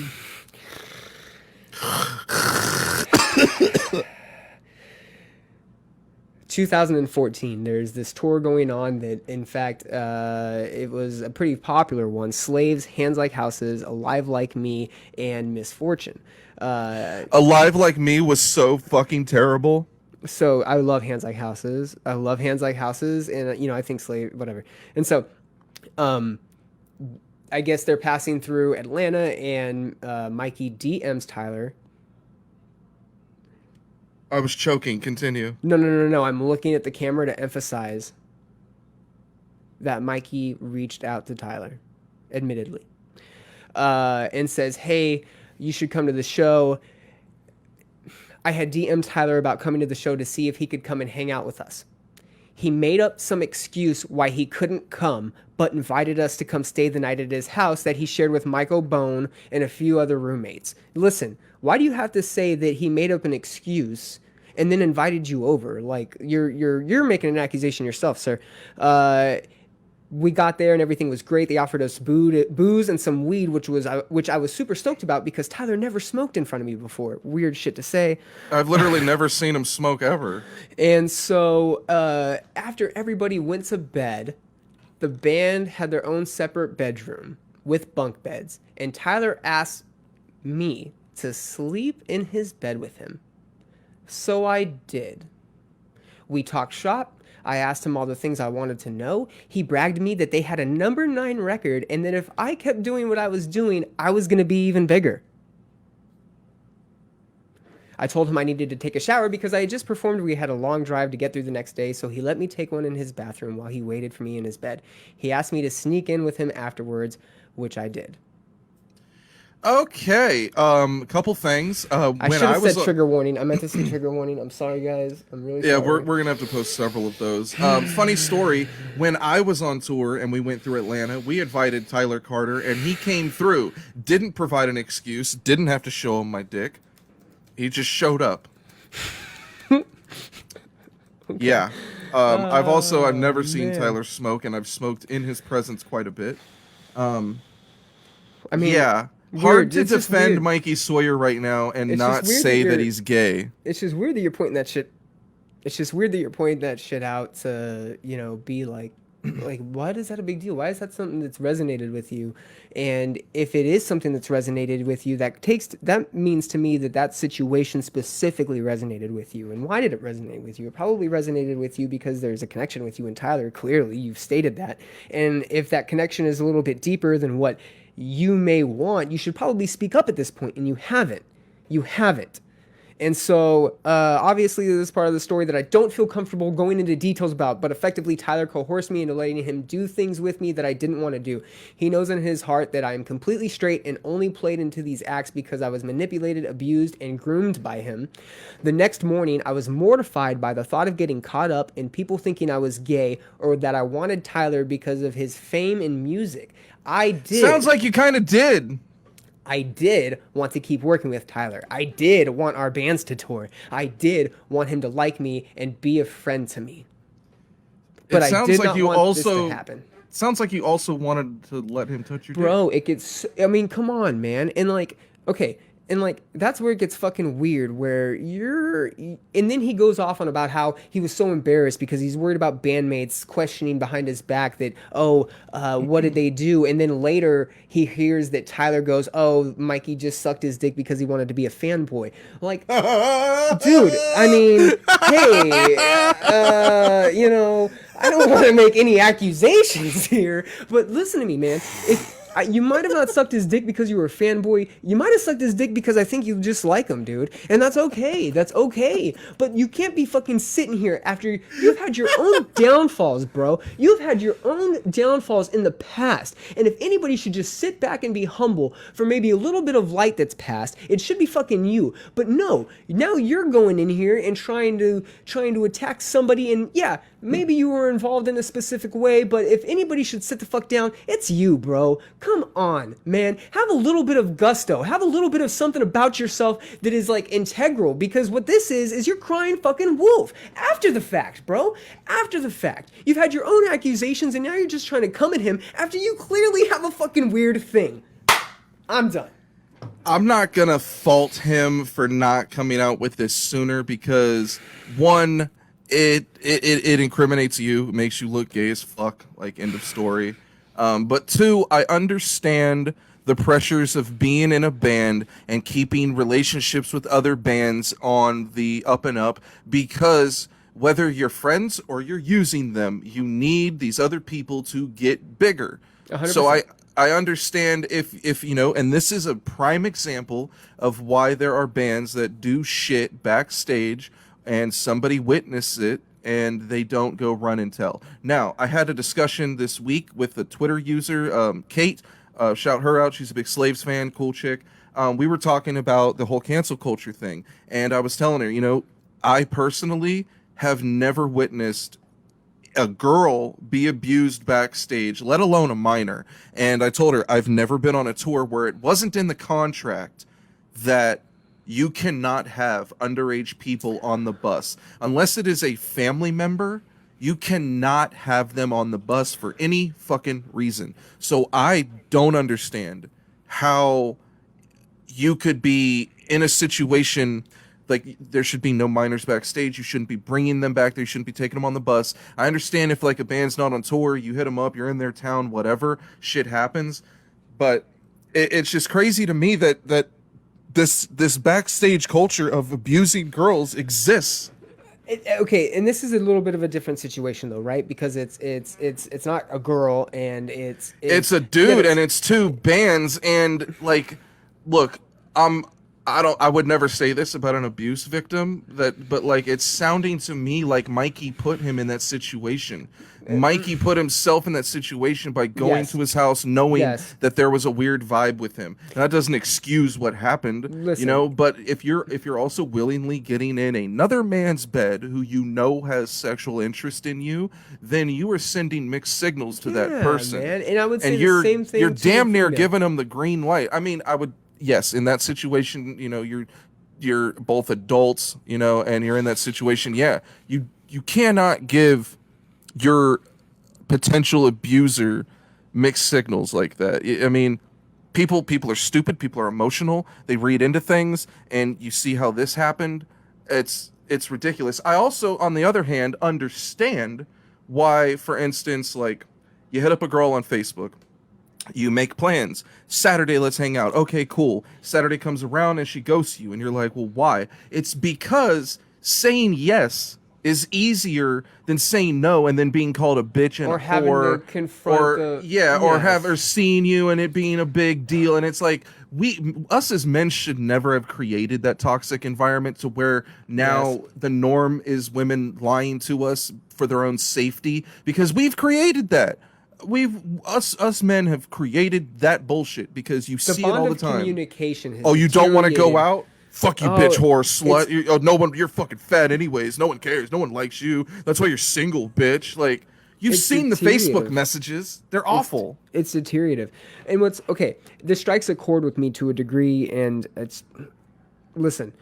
2014, there's this tour going on that, in fact, it was a pretty popular one. Slaves, Hands Like Houses, Alive Like Me, and Misfortune. Alive Like Me was so fucking terrible. So I love Hands Like Houses. And I think Slave, whatever. And so, I guess they're passing through Atlanta, and Mikey DMs Tyler. I was choking. Continue. No. I'm looking at the camera to emphasize that Mikey reached out to Tyler, admittedly, and says, hey, you should come to the show. I had DM'd Tyler about coming to the show to see if he could come and hang out with us. He made up some excuse why he couldn't come, but invited us to come stay the night at his house that he shared with Michael Bone and a few other roommates. Listen, why do you have to say that he made up an excuse and then invited you over? Like, you're making an accusation yourself, sir. We got there and everything was great. They offered us booze and some weed, which I was super stoked about because Tyler never smoked in front of me before. Weird shit to say. I've literally never seen him smoke ever. And so after everybody went to bed, the band had their own separate bedroom with bunk beds. And Tyler asked me to sleep in his bed with him. So I did. We talked shop. I asked him all the things I wanted to know. He bragged to me that they had a number 9 record and that if I kept doing what I was doing, I was going to be even bigger. I told him I needed to take a shower because I had just performed. We had a long drive to get through the next day, so he let me take one in his bathroom while he waited for me in his bed. He asked me to sneak in with him afterwards, which I did. Okay, couple things. I should have said trigger warning. I meant to say trigger warning. I'm sorry, guys. I'm really sorry. Yeah, we're going to have to post several of those. Funny story, when I was on tour and we went through Atlanta, we invited Tyler Carter, and he came through. Didn't provide an excuse. Didn't have to show him my dick. He just showed up. Okay. Yeah. I've never seen Tyler smoke, and I've smoked in his presence quite a bit. Yeah. Hard to defend Mikey Sawyer right now and not say that he's gay. It's just weird that you're pointing that shit. It's just weird that you're pointing that shit out to, be like, why is that a big deal? Why is that something that's resonated with you? And if it is something that's resonated with you, that means to me that situation specifically resonated with you. And why did it resonate with you? It probably resonated with you because there's a connection with you and Tyler. Clearly, you've stated that. And if that connection is a little bit deeper than what you may want, you should probably speak up at this point, and you haven't. You haven't. And so, obviously, this is part of the story that I don't feel comfortable going into details about, but effectively, Tyler coerced me into letting him do things with me that I didn't want to do. He knows in his heart that I am completely straight and only played into these acts because I was manipulated, abused, and groomed by him. The next morning, I was mortified by the thought of getting caught up in people thinking I was gay or that I wanted Tyler because of his fame in music. I did. Sounds like you kind of did. I did want to keep working with Tyler. I did want our bands to tour. I did want him to like me and be a friend to me. But I did not want this to happen. Sounds like you also wanted to let him touch your dick. Bro, it gets... I mean, come on, man. And okay... And that's where it gets fucking weird, where and then he goes off on about how he was so embarrassed because he's worried about bandmates questioning behind his back that, what did they do? And then later he hears that Tyler goes, Mikey just sucked his dick because he wanted to be a fanboy. Like, dude, I mean, hey, I don't want to make any accusations here, but listen to me, man. You might have not sucked his dick because you were a fanboy. You might have sucked his dick because I think you just like him, dude. And that's okay. That's okay. But you can't be fucking sitting here after you've had your own downfalls, bro. You've had your own downfalls in the past. And if anybody should just sit back and be humble for maybe a little bit of light that's passed, it should be fucking you. But no, now you're going in here and trying to attack somebody. And yeah, maybe you were involved in a specific way, but if anybody should sit the fuck down, it's you, bro. Come on, man. Have a little bit of gusto. Have a little bit of something about yourself that is integral, because what this is you're crying fucking wolf after the fact, bro. After the fact. You've had your own accusations and now you're just trying to come at him after you clearly have a fucking weird thing. I'm done. I'm not gonna fault him for not coming out with this sooner because, one, it incriminates you, makes you look gay as fuck, end of story. But two, I understand the pressures of being in a band and keeping relationships with other bands on the up and up, because whether you're friends or you're using them, you need these other people to get bigger. 100%. So I understand if and this is a prime example of why there are bands that do shit backstage and somebody witnesses it and they don't go run and tell. Now, I had a discussion this week with the Twitter user, Kate. Shout her out. She's a big Slaves fan, cool chick. we were talking about the whole cancel culture thing, and I was telling her, you know, I personally have never witnessed a girl be abused backstage, let alone a minor. And I told her I've never been on a tour where it wasn't in the contract that you cannot have underage people on the bus. Unless it is a family member, you cannot have them on the bus for any fucking reason. So I don't understand how you could be in a situation like there should be no minors backstage. You shouldn't be bringing them back there. You shouldn't be taking them on the bus. I understand if like a band's not on tour, you hit them up, you're in their town, whatever, shit happens. But it's just crazy to me that this backstage culture of abusing girls exists. Okay, and this is a little bit of a different situation though, right? Because it's not a girl and it's a dude and it's two bands and like, look, I would never say this about an abuse victim, but like it's sounding to me like Mikey put him in that situation. Mikey put himself in that situation by going to his house knowing that there was a weird vibe with him. That doesn't excuse what happened, you know, but if you're also willingly getting in another man's bed who you know has sexual interest in you, then you are sending mixed signals to that person. Man. And I would say the same thing. You're damn near giving him the green light. I mean, yes, in that situation, you know, you're both adults, you know, and you're in that situation. Yeah, you cannot give your potential abuser mixed signals like that. I mean, people are stupid. People are emotional. They read into things, and you see how this happened. It's ridiculous. I also, on the other hand, understand why, for instance, like you hit up a girl on Facebook. You make plans. Saturday, let's hang out. Okay, cool. Saturday comes around and she ghosts you, and you're like, well, why? It's because saying yes is easier than saying no and then being called a bitch and or a having whore, to confront or have her seeing you and it being a big deal. And it's like us as men should never have created that toxic environment to where now the norm is women lying to us for their own safety, because we've created that. Us men have created that bullshit because you see it all the time. Communication has you don't want to go out? Fuck you, bitch, whore, slut. You're fucking fat anyways. No one cares. No one likes you. That's why you're single, bitch. Like, you've seen the Facebook messages. They're awful. It's deteriorative. And this strikes a chord with me to a degree, and listen,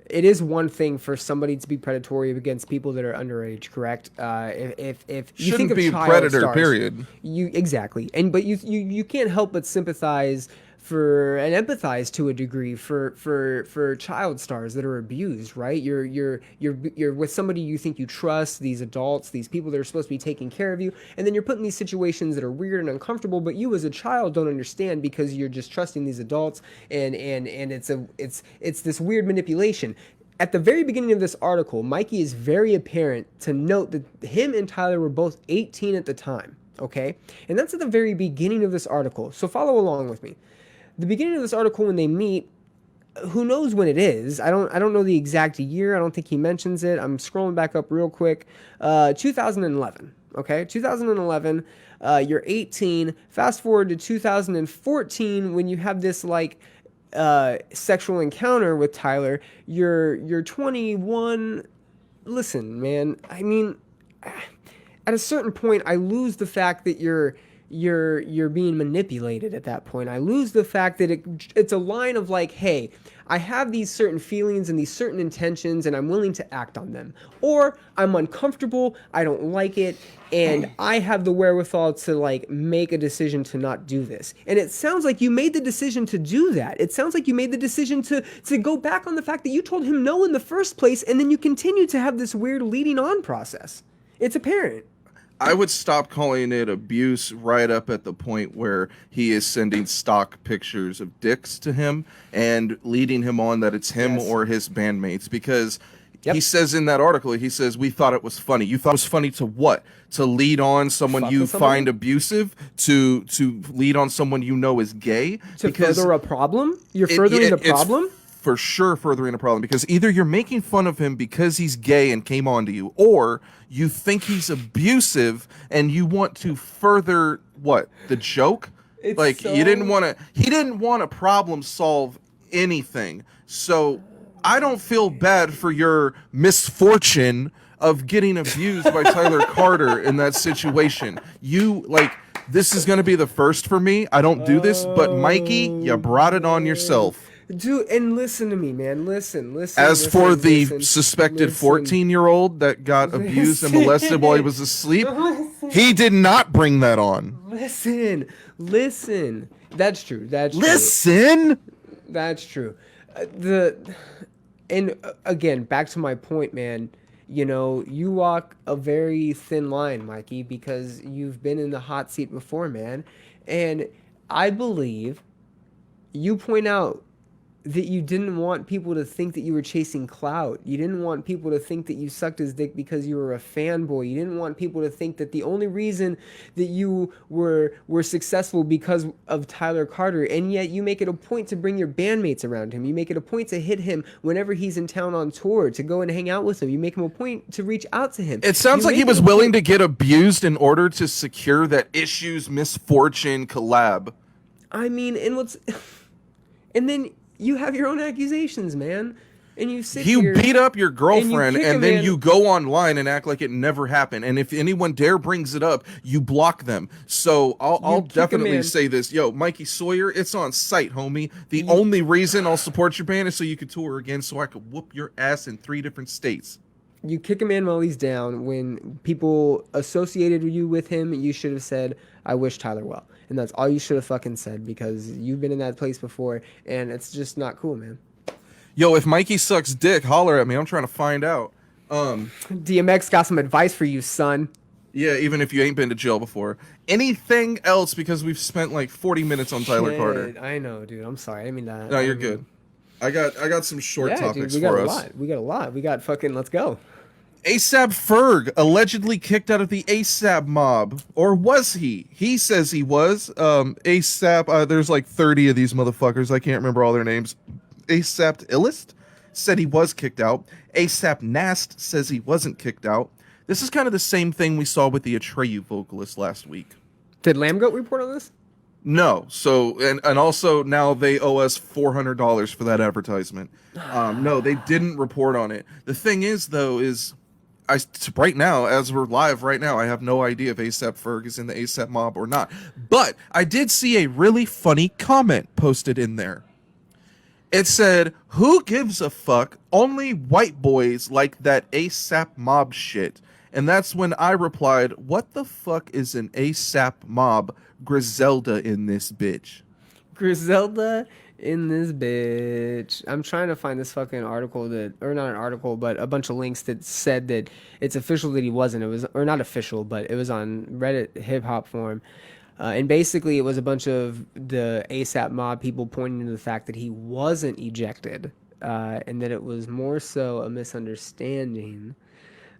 it is one thing for somebody to be predatory against people that are underage, correct? If you shouldn't think of be a child predator, stars, period. Exactly. But you can't help but sympathize for and empathize to a degree for child stars that are abused, right? You're with somebody you think you trust, these adults, these people that are supposed to be taking care of you, and then you're put in these situations that are weird and uncomfortable, but you as a child don't understand because you're just trusting these adults, and it's this weird manipulation. At the very beginning of this article, Mikey is very apparent to note that him and Tyler were both 18 at the time, okay? And that's at the very beginning of this article, so follow along with me. The beginning of this article, when they meet, who knows when it is? I don't know the exact year. I don't think he mentions it. I'm scrolling back up real quick. 2011. Okay, 2011. You're 18. Fast forward to 2014 when you have this sexual encounter with Tyler. You're 21. Listen, man. I mean, at a certain point, I lose the fact that you're being manipulated at that point. I lose the fact that it's a line of like, hey, I have these certain feelings and these certain intentions and I'm willing to act on them. Or I'm uncomfortable, I don't like it, and I have the wherewithal to make a decision to not do this. And it sounds like you made the decision to do that. It sounds like you made the decision to go back on the fact that you told him no in the first place, and then you continue to have this weird leading on process. It's apparent. I would stop calling it abuse right up at the point where he is sending stock pictures of dicks to him and leading him on that it's him or his bandmates, because he says in that article, he says, we thought it was funny. You thought it was funny to what? To lead on someone you find abusive? To lead on someone you know is gay? To further a problem? You're furthering the problem? For sure furthering a problem, because either you're making fun of him because he's gay and came on to you, or you think he's abusive and you want to further the joke? It's Like so... he didn't want to problem solve anything. So I don't feel bad for your misfortune of getting abused by Tyler Carter in that situation. You like this is gonna be the first for me. I don't do this, but Mikey, you brought it on yourself. Dude, and listen to me, man. Listen. As for the suspected 14-year-old that got abused and molested while he was asleep, he did not bring that on. Listen. That's true. Listen. That's true. Again, back to my point, man. You know, you walk a very thin line, Mikey, because you've been in the hot seat before, man. And I believe you point out that you didn't want people to think that you were chasing clout. You didn't want people to think that you sucked his dick because you were a fanboy. You didn't want people to think that the only reason that you were successful because of Tyler Carter, and yet you make it a point to bring your bandmates around him. You make it a point to hit him whenever he's in town on tour, to go and hang out with him. You make him a point to reach out to him. It sounds like he was willing to get abused in order to secure that Issues Misfortune collab. I mean, and then you have your own accusations, man. And you sit here. You beat up your girlfriend and then man. you go online and act like it never happened. And if anyone dare brings it up, you block them. So I'll definitely say this. Yo, Mikey Sawyer, it's on site, homie. The only reason I'll support your band is so you can tour again so I could whoop your ass in 3 different states. You kick a man while he's down. When people associated you with him, you should have said, I wish Tyler well. And that's all you should have fucking said, because you've been in that place before, and it's just not cool, man. Yo, if Mikey sucks dick, holler at me. I'm trying to find out. DMX got some advice for you, son. Yeah, even if you ain't been to jail before. Anything else, because we've spent like 40 minutes on Tyler Carter. I know, dude. I'm sorry. I mean that. No, you're good. I got some short topics for us. We got a lot. We got fucking, let's go. ASAP Ferg allegedly kicked out of the ASAP mob. Or was he? He says he was. ASAP, there's like 30 of these motherfuckers. I can't remember all their names. ASAP Illest said he was kicked out. ASAP Nast says he wasn't kicked out. This is kind of the same thing we saw with the Atreyu vocalist last week. Did Lambgoat report on this? No. So, and also now they owe us $400 for that advertisement. No, they didn't report on it. The thing is, though, is right now, as we're live right now, I have no idea if ASAP Ferg is in the ASAP mob or not. But I did see a really funny comment posted in there. It said, "Who gives a fuck? Only white boys like that ASAP mob shit." And that's when I replied, "What the fuck is an ASAP mob? Griselda in this bitch." Griselda in this bitch. I'm trying to find this fucking article or not an article, but a bunch of links that said that it's official that he wasn't. It was, or not official, but it was on Reddit hip hop forum. And basically, it was a bunch of the ASAP mob people pointing to the fact that he wasn't ejected, and that it was more so a misunderstanding.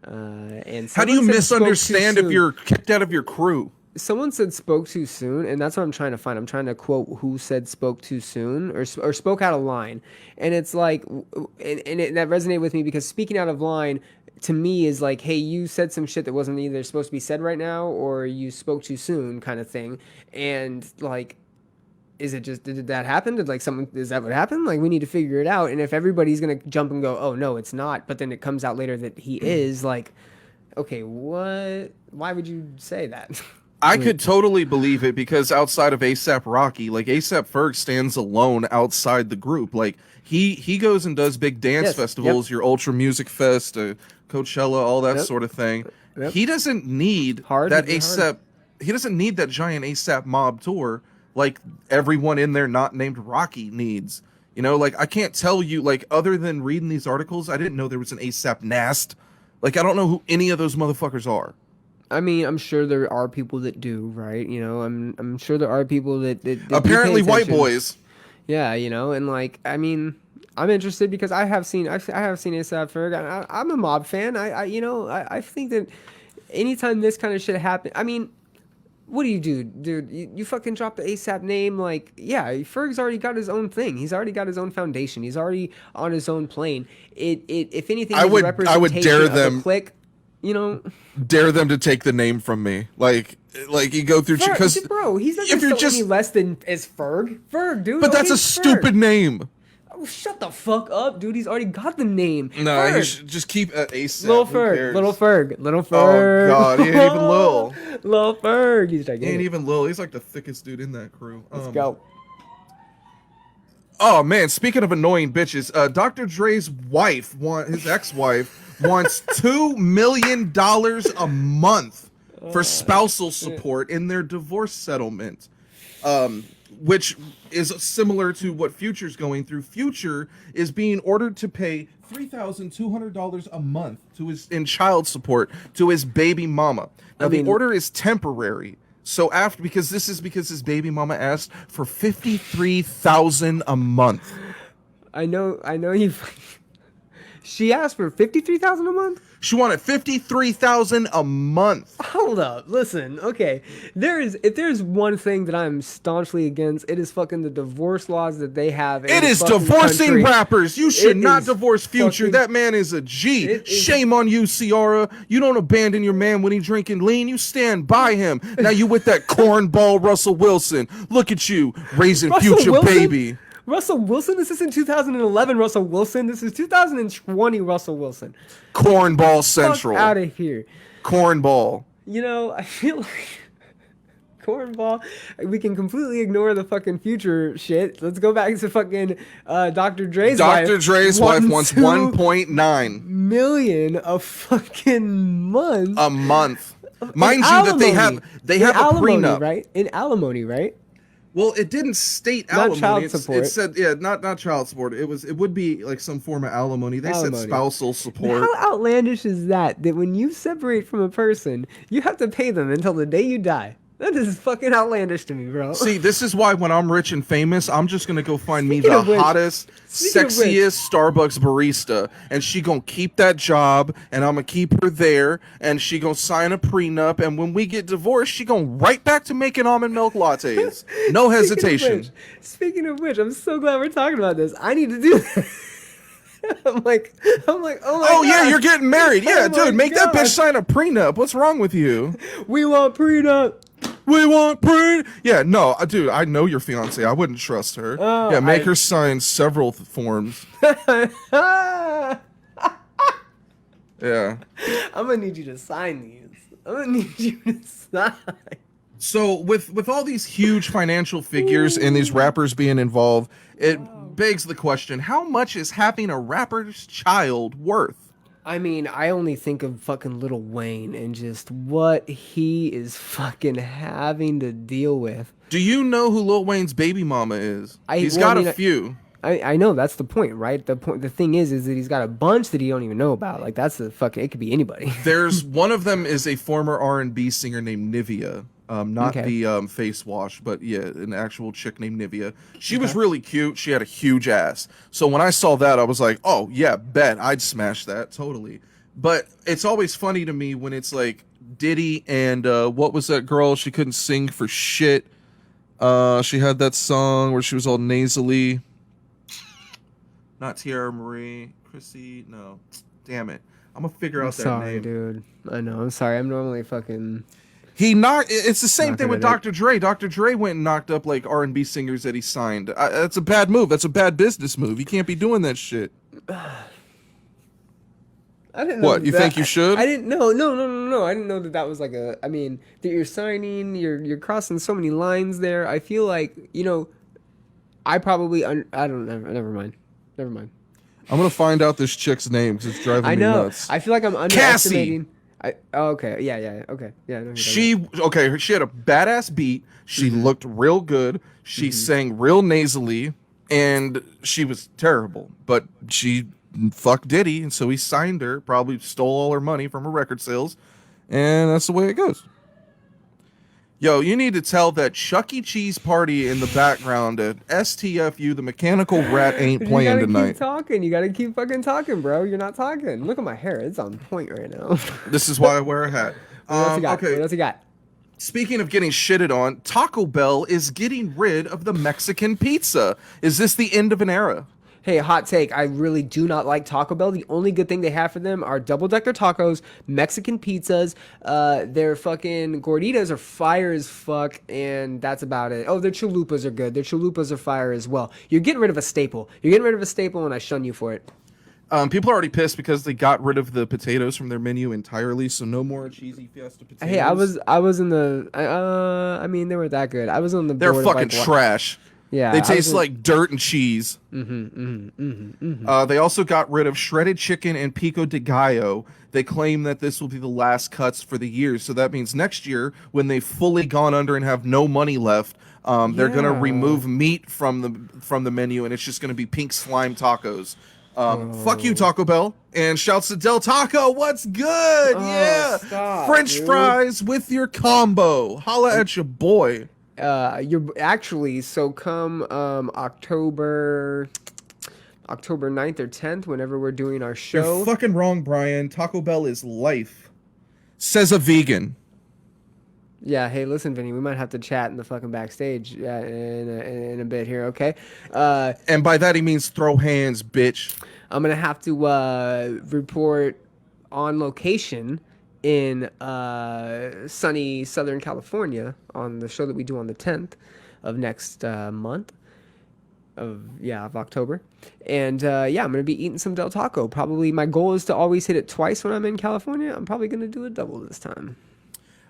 And how do you misunderstand if you're kicked out of your crew? Someone said spoke too soon, and that's what I'm trying to find. I'm trying to quote who said spoke too soon or spoke out of line. And it's like, that resonated with me because speaking out of line to me is like, hey, you said some shit that wasn't either supposed to be said right now or you spoke too soon kind of thing. And like, is it just, did that happen? Is that what happened? Like, we need to figure it out. And if everybody's going to jump and go, oh, no, it's not. But then it comes out later that he is, like, okay, what? Why would you say that? I could totally believe it because outside of ASAP Rocky, like ASAP Ferg stands alone outside the group. Like he goes and does big dance festivals, your Ultra Music Fest, Coachella, all that sort of thing. He doesn't need that ASAP. He doesn't need that giant ASAP mob tour like everyone in there not named Rocky needs. You know, like I can't tell you, like other than reading these articles, I didn't know there was an ASAP Nast. Like I don't know who any of those motherfuckers are. I mean, I'm sure there are people that do, right? You know, I'm sure there are people that apparently white boys. Yeah, you know, and like, I mean, I'm interested because I have seen ASAP Ferg. I'm a mob fan. I think that anytime this kind of shit happens, I mean, what do you do, dude? You fucking drop the ASAP name, like, yeah, Ferg's already got his own thing. He's already got his own foundation. He's already on his own plane. If anything, I would dare them. you know, dare them to take the name from me. Like you go through because bro, he's not if you're just any less than as Ferg, dude. But that's a stupid name. Oh, shut the fuck up, dude. He's already got the name. No, Ferg. he should just keep ASAP. Little Ferg. Oh god, he ain't even Lil. Lil Ferg. He's gigantic. He ain't even Lil. He's like the thickest dude in that crew. Let's go. Oh man, speaking of annoying bitches, Dr. Dre's wife, his ex-wife, wants $2 million a month for spousal support in their divorce settlement, which is similar to what Future's going through. Future is being ordered to pay $3,200 a month in child support to his baby mama. Now the order is temporary. So because his baby mama asked for $53,000 a month. I know you. She asked for $53,000 a month. She wanted $53,000 a month. Hold up, listen. Okay, if there's one thing that I'm staunchly against, it is fucking the divorce laws that they have. It is divorcing rappers. You should not divorce Future. That man is a G. Shame on you, Ciara. You don't abandon your man when he's drinking lean. You stand by him. Now you with that cornball Russell Wilson. Look at you raising Future baby. Russell Wilson? This isn't 2011 Russell Wilson. This is 2020 Russell Wilson. Cornball Central. Out of here. Cornball. You know, I feel like cornball. We can completely ignore the fucking Future shit. Let's go back to fucking Dr. Dre's wife. Dr. Dre's wife wants $1.9 million a fucking month. A month. Mind you that they have a prenup, right? In alimony, right? Well, it didn't state not alimony. Child support. It said, not child support. It would be like some form of alimony. They said spousal support. How outlandish is that? That when you separate from a person, you have to pay them until the day you die. That is fucking outlandish to me, bro. See, this is why when I'm rich and famous, I'm just gonna go find me the hottest, sexiest Starbucks barista, and she gonna keep that job, and I'm gonna keep her there, and she gonna sign a prenup, and when we get divorced, she gonna right back to making almond milk lattes. No hesitation. Speaking of which, I'm so glad we're talking about this. I need to do that. I'm like, oh my God. Yeah, you're getting married. Yeah, dude, make that bitch sign a prenup. What's wrong with you? We want prenup. We want prenup. Yeah, no, dude, I know your fiance. I wouldn't trust her. Yeah, make her sign several forms. Yeah. I'm gonna need you to sign these. I'm gonna need you to sign. So with all these huge financial figures and these rappers being involved, it begs the question, how much is having a rapper's child worth? I mean, I only think of fucking Lil Wayne and just what he is fucking having to deal with. Do you know who Lil Wayne's baby mama is? He's got a few. I know, that's the point, right? The thing is that he's got a bunch that he don't even know about. Like, that's the fucking, it could be anybody. There's one of them is a former R&B singer named Nivea. Not the face wash, but yeah, an actual chick named Nivea. She was really cute. She had a huge ass. So when I saw that, I was like, oh yeah, bet I'd smash that totally. But it's always funny to me when it's like Diddy and what was that girl? She couldn't sing for shit. She had that song where she was all nasally. Not Tiara Marie, Chrissy. No, damn it. I'm gonna figure out that name. Sorry, dude. I know. I'm sorry. I'm normally fucking. It's the same thing with Dr. Dre. Dr. Dre went and knocked up like R&B singers that he signed. That's a bad move. That's a bad business move. You can't be doing that shit. I didn't know. What, you think you should? I didn't know. No. I didn't know that was like a. I mean, that you're signing. You're crossing so many lines there. I feel like I probably. I don't know. Never mind. I'm gonna find out this chick's name because it's driving me nuts. I feel like I'm underestimating. Cassie. Okay. Yeah. Okay. Yeah. She had a badass beat. She looked real good. She sang real nasally, and she was terrible. But she fucked Diddy, and so he signed her. Probably stole all her money from her record sales, and that's the way it goes. Yo, you need to tell that Chuck E. Cheese party in the background at STFU, the mechanical rat ain't playing tonight. You gotta keep fucking talking, bro. You're not talking. Look at my hair. It's on point right now. This is why I wear a hat. What else you got? Speaking of getting shitted on, Taco Bell is getting rid of the Mexican pizza. Is this the end of an era? Hey, hot take. I really do not like Taco Bell. The only good thing they have for them are double-decker tacos, Mexican pizzas. Their fucking gorditas are fire as fuck, and that's about it. Oh, their chalupas are good. Their chalupas are fire as well. You're getting rid of a staple. You're getting rid of a staple, and I shun you for it. People are already pissed because they got rid of the potatoes from their menu entirely, so no more cheesy Fiesta potatoes. Hey, I was in the. I mean, they weren't that good. I was on the. They're board fucking of like, trash. Yeah, they taste like dirt and cheese. They also got rid of shredded chicken and pico de gallo. They claim that this will be the last cuts for the year, so that means next year, when they've fully gone under and have no money left, they're gonna remove meat from the menu, and it's just gonna be pink slime tacos. Fuck you, Taco Bell, and shouts to Del Taco. What's good? Yeah, stop, French dude. fries with your combo. Holla at your boy. You're actually so come October 9th or 10th, whenever we're doing our show. You're fucking wrong, Brian. Taco Bell is life. Says a vegan. Yeah, hey, listen, Vinny, we might have to chat in the fucking backstage in a bit here, okay? And by that he means throw hands, bitch. I'm gonna have to report on location in sunny Southern California on the show that we do on the 10th of next month of October. And I'm gonna be eating some Del Taco. Probably my goal is to always hit it twice when I'm in California. I'm probably gonna do a double this time.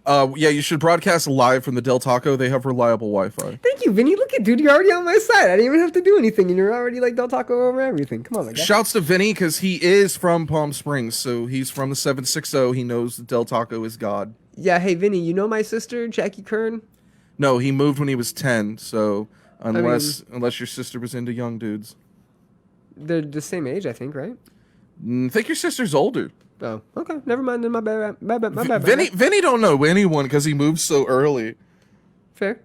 You should broadcast live from the Del Taco. They have reliable Wi-Fi. Thank you, Vinny. Look at, dude, you're already on my side. I didn't even have to do anything, and you're already like Del Taco over everything. Come on, my guy. Shouts to Vinny because he is from Palm Springs, so he's from the 760. He knows that Del Taco is God. Yeah, hey, Vinny, you know my sister, Jackie Kern? No, he moved when he was 10, so unless your sister was into young dudes. They're the same age, I think, right? I think your sister's older. Oh, okay. Never mind. Then my bad. My bad. Vinny don't know anyone because he moved so early. Fair.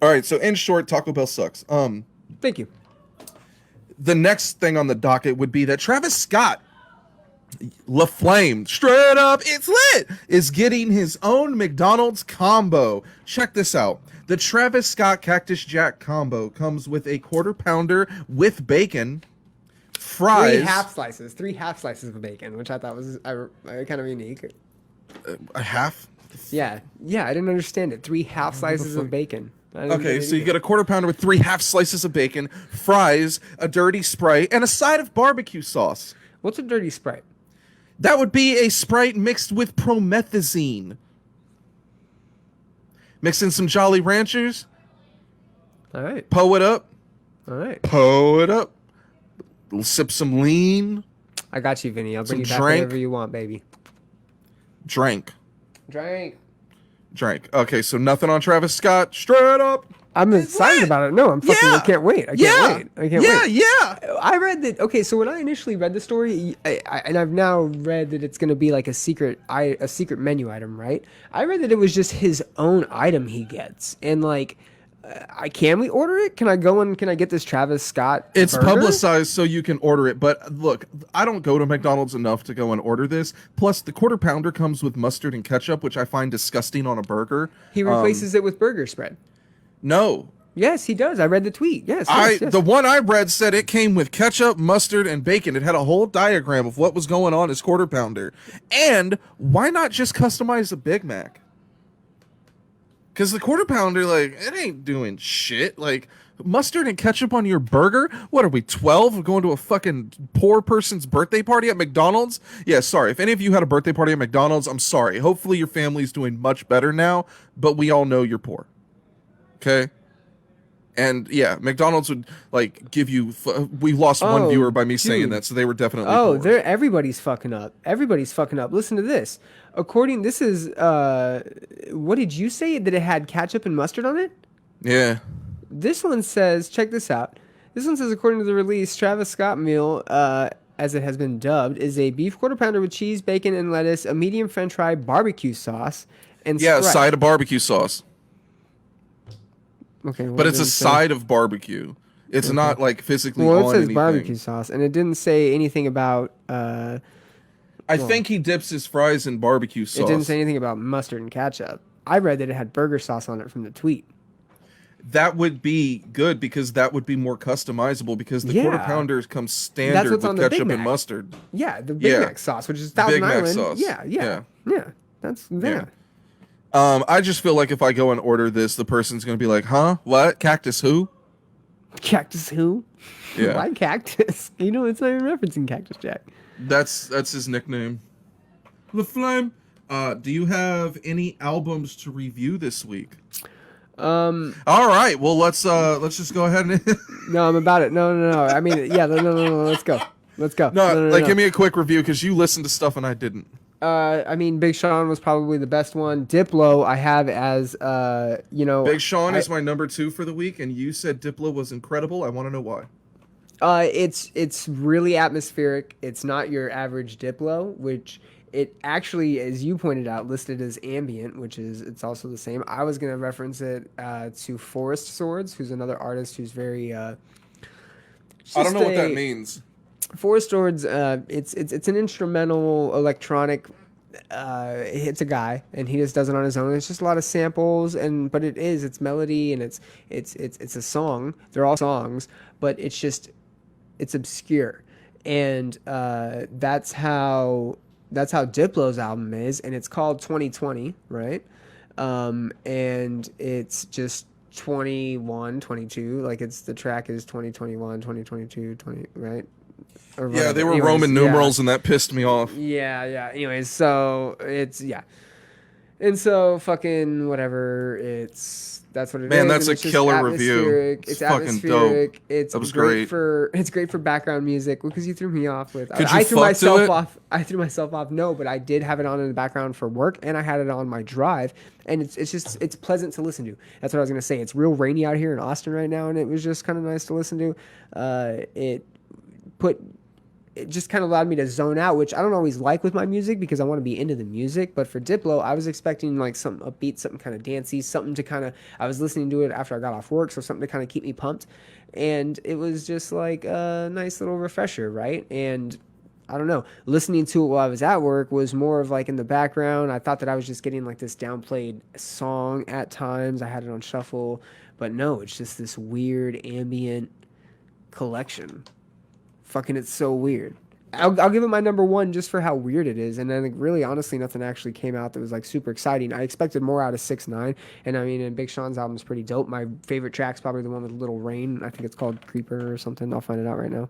All right, so in short, Taco Bell sucks. Thank you. The next thing on the docket would be that Travis Scott, La Flame, straight up, it's lit, is getting his own McDonald's combo. Check this out. The Travis Scott Cactus Jack combo comes with a quarter pounder with bacon, fries, three half slices of bacon, which I thought was kind of unique. A half. Yeah, I didn't understand it. 3 half slices of bacon. Okay, so you get a quarter pounder with 3 half slices of bacon, fries, a dirty Sprite, and a side of barbecue sauce. What's a dirty Sprite? That would be a Sprite mixed with promethazine. Mix in some Jolly Ranchers. All right. Poe it up. All right. Poe it up. Sip some lean. I got you, Vinny. I'll bring you Some back drink. whenever you want, baby. Drank. Drink. Okay, so nothing on Travis Scott. Straight up. I'm excited about it. No, I'm fucking. I can't wait. I can't wait. Yeah. I read that. Okay, so when I initially read the story, and I've now read that it's going to be like a secret menu item, right? I read that it was just his own item he gets, and like, can we order it? Can I go and can I get this Travis Scott? It's burger? publicized so you can order it, but look, I don't go to McDonald's enough to go and order this. Plus, the quarter pounder comes with mustard and ketchup, which I find disgusting on a burger. He replaces it with burger spread. No. Yes, he does. I read the tweet. Yes. The one I read said it came with ketchup, mustard, and bacon. It had a whole diagram of what was going on as quarter pounder. And why not just customize a Big Mac? Because the quarter pounder, like, it ain't doing shit. Like, mustard and ketchup on your burger? What are we, 12? We're going to a fucking poor person's birthday party at McDonald's? Yeah, sorry. If any of you had a birthday party at McDonald's, I'm sorry. Hopefully your family's doing much better now, but we all know you're poor. Okay? And yeah, McDonald's would like give you. We lost one viewer by me saying that, so they were definitely. Oh, poor. everybody's fucking up. Everybody's fucking up. Listen to this. This is what did you say that it had ketchup and mustard on it? Yeah. This one says, check this out. This one says, according to the release, Travis Scott meal, as it has been dubbed, is a beef quarter pounder with cheese, bacon, and lettuce, a medium French fry, barbecue sauce, and a Sprite. side of barbecue sauce. Okay, but it's a side of barbecue. It's not like physically on it says anything. Barbecue sauce, and it didn't say anything about. I think he dips his fries in barbecue sauce. It didn't say anything about mustard and ketchup. I read that it had burger sauce on it from the tweet. that would be good because that would be more customizable because the quarter pounder comes standard with ketchup and mustard. Yeah, the Big Mac sauce, which is Thousand Island. Sauce. Yeah. That's I just feel like if I go and order this, the person's gonna be like, "Huh? What? Cactus who? Cactus who? Yeah. Why cactus? You know, it's not even referencing Cactus Jack. That's his nickname. The Flame. Do you have any albums to review this week? All right. Well, let's just go ahead and. No, I'm about it. No. I mean, yeah. No. Let's go. No. Give me a quick review because you listened to stuff and I didn't. I mean, Big Sean was probably the best one. Diplo, I have as Big Sean is my number 2 for the week, and you said Diplo was incredible. I want to know why. It's really atmospheric. It's not your average Diplo, which it actually, as you pointed out, listed as ambient, which is it's also the same. I was gonna reference it to Forest Swords, who's another artist who's very. I don't know what that means. Forest Swords, it's an instrumental electronic. It's a guy, and he just does it on his own. It's just a lot of samples, but it's melody, and it's a song. They're all songs, but it's obscure, and that's how Diplo's album is, and it's called 2020, right? And it's just 21, 22, like the track is 2021, 2022, 20, right? Yeah, they were Roman numerals, and that pissed me off. Yeah. Anyways, so and so fucking whatever. That's what it is. Man, that's a killer review. It's fucking atmospheric. dope. It's that was great for background music because you threw me off with. I threw myself off. I threw myself off. No, but I did have it on in the background for work, and I had it on my drive, and it's pleasant to listen to. That's what I was gonna say. It's real rainy out here in Austin right now, and it was just kind of nice to listen to. It just kind of allowed me to zone out, which I don't always like with my music because I want to be into the music. But for Diplo, I was expecting like something upbeat, something kind of dancey, something to kind of, I was listening to it after I got off work, so something to kind of keep me pumped. And it was just like a nice little refresher, right? And I don't know, listening to it while I was at work was more of like in the background. I thought that I was just getting like this downplayed song at times. I had it on shuffle, but no, it's just this weird ambient collection. Fucking, it's so weird. I'll give it my number 1 just for how weird it is. And then really, honestly, nothing actually came out that was like super exciting. I expected more out of 6ix9ine, and I mean, and Big Sean's album is pretty dope. My favorite track's probably the one with Lil Rain. I think it's called Creeper or something. I'll find it out right now.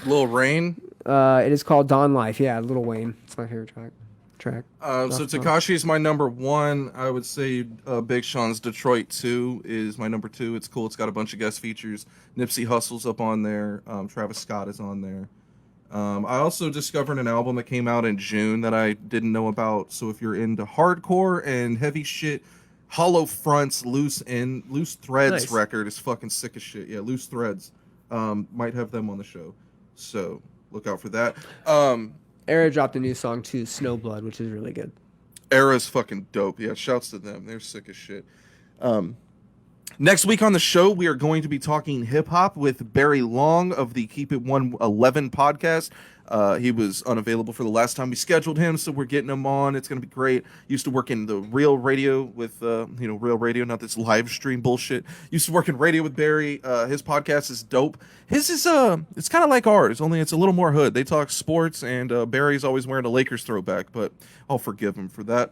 Lil Rain? It is called Dawn Life. Yeah, Lil Wayne. It's my favorite track. So Tekashi is my number 1. I would say Big Sean's Detroit 2 is my number 2. It's cool. It's got a bunch of guest features. Nipsey Hussle's up on there. Travis Scott is on there. I also discovered an album that came out in June that I didn't know about. So if you're into hardcore and heavy shit, Hollow Front's Loose Threads record is fucking sick as shit. Yeah, Loose Threads. Might have them on the show. So look out for that. Era dropped a new song too, Snowblood, which is really good. Era's fucking dope. Yeah, shouts to them. They're sick as shit. Next week on the show, we are going to be talking hip-hop with Barry Long of the Keep It 111 podcast. He was unavailable for the last time we scheduled him, so we're getting him on. It's going to be great. Used to work in the Real Radio with, Real Radio, not this live stream bullshit. Used to work in radio with Barry. His podcast is dope. His is, it's kind of like ours, only it's a little more hood. They talk sports, and Barry's always wearing a Lakers throwback, but I'll forgive him for that.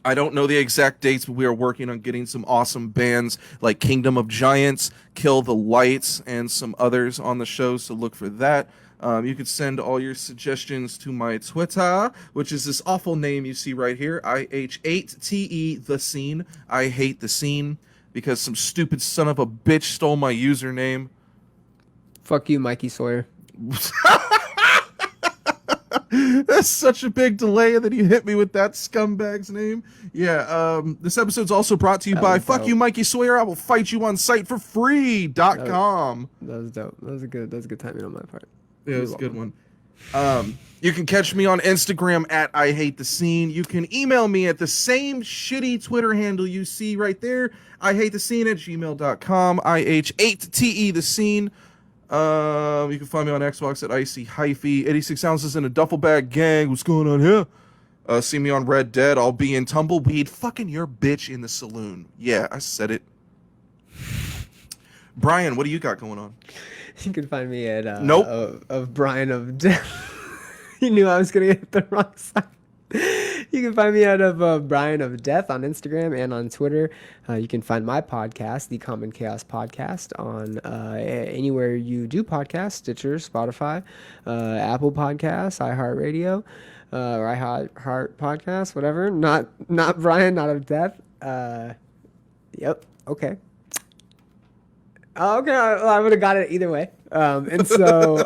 I don't know the exact dates, but we are working on getting some awesome bands like Kingdom of Giants, Kill the Lights, and some others on the show, so look for that. You can send all your suggestions to my Twitter, which is this awful name you see right here, iHateTheScene. I hate the scene because some stupid son of a bitch stole my username. Fuck you, Mikey Sawyer. That's such a big delay, and then you hit me with that scumbag's name. Yeah, this episode's also brought to you by Fuck You, Mikey Sawyer. I will fight you on site for free.com. That was dope. That was a good timing on my part. Yeah, it was a good one. You can catch me on Instagram at iHateTheScene. You can email me at the same shitty Twitter handle you see right there, iHateTheScene@gmail.com, iHateTheScene. You can find me on Xbox at Icy Hyphy. 86 ounces in a duffel bag gang. What's going on here? See me on Red Dead. I'll be in Tumbleweed fucking your bitch in the saloon. Yeah, I said it. Brian, what do you got going on? You can find me at Nope. of Brian of Death. You knew I was gonna get the wrong side. You can find me at Brian of Death on Instagram and on Twitter. You can find my podcast, The Common Chaos Podcast, on anywhere you do podcasts: Stitcher, Spotify, Apple Podcasts, iHeartRadio, or iHeart Podcasts, whatever. Not Brian, not of Death. Yep. Okay. Okay, well, I would have got it either way. And so,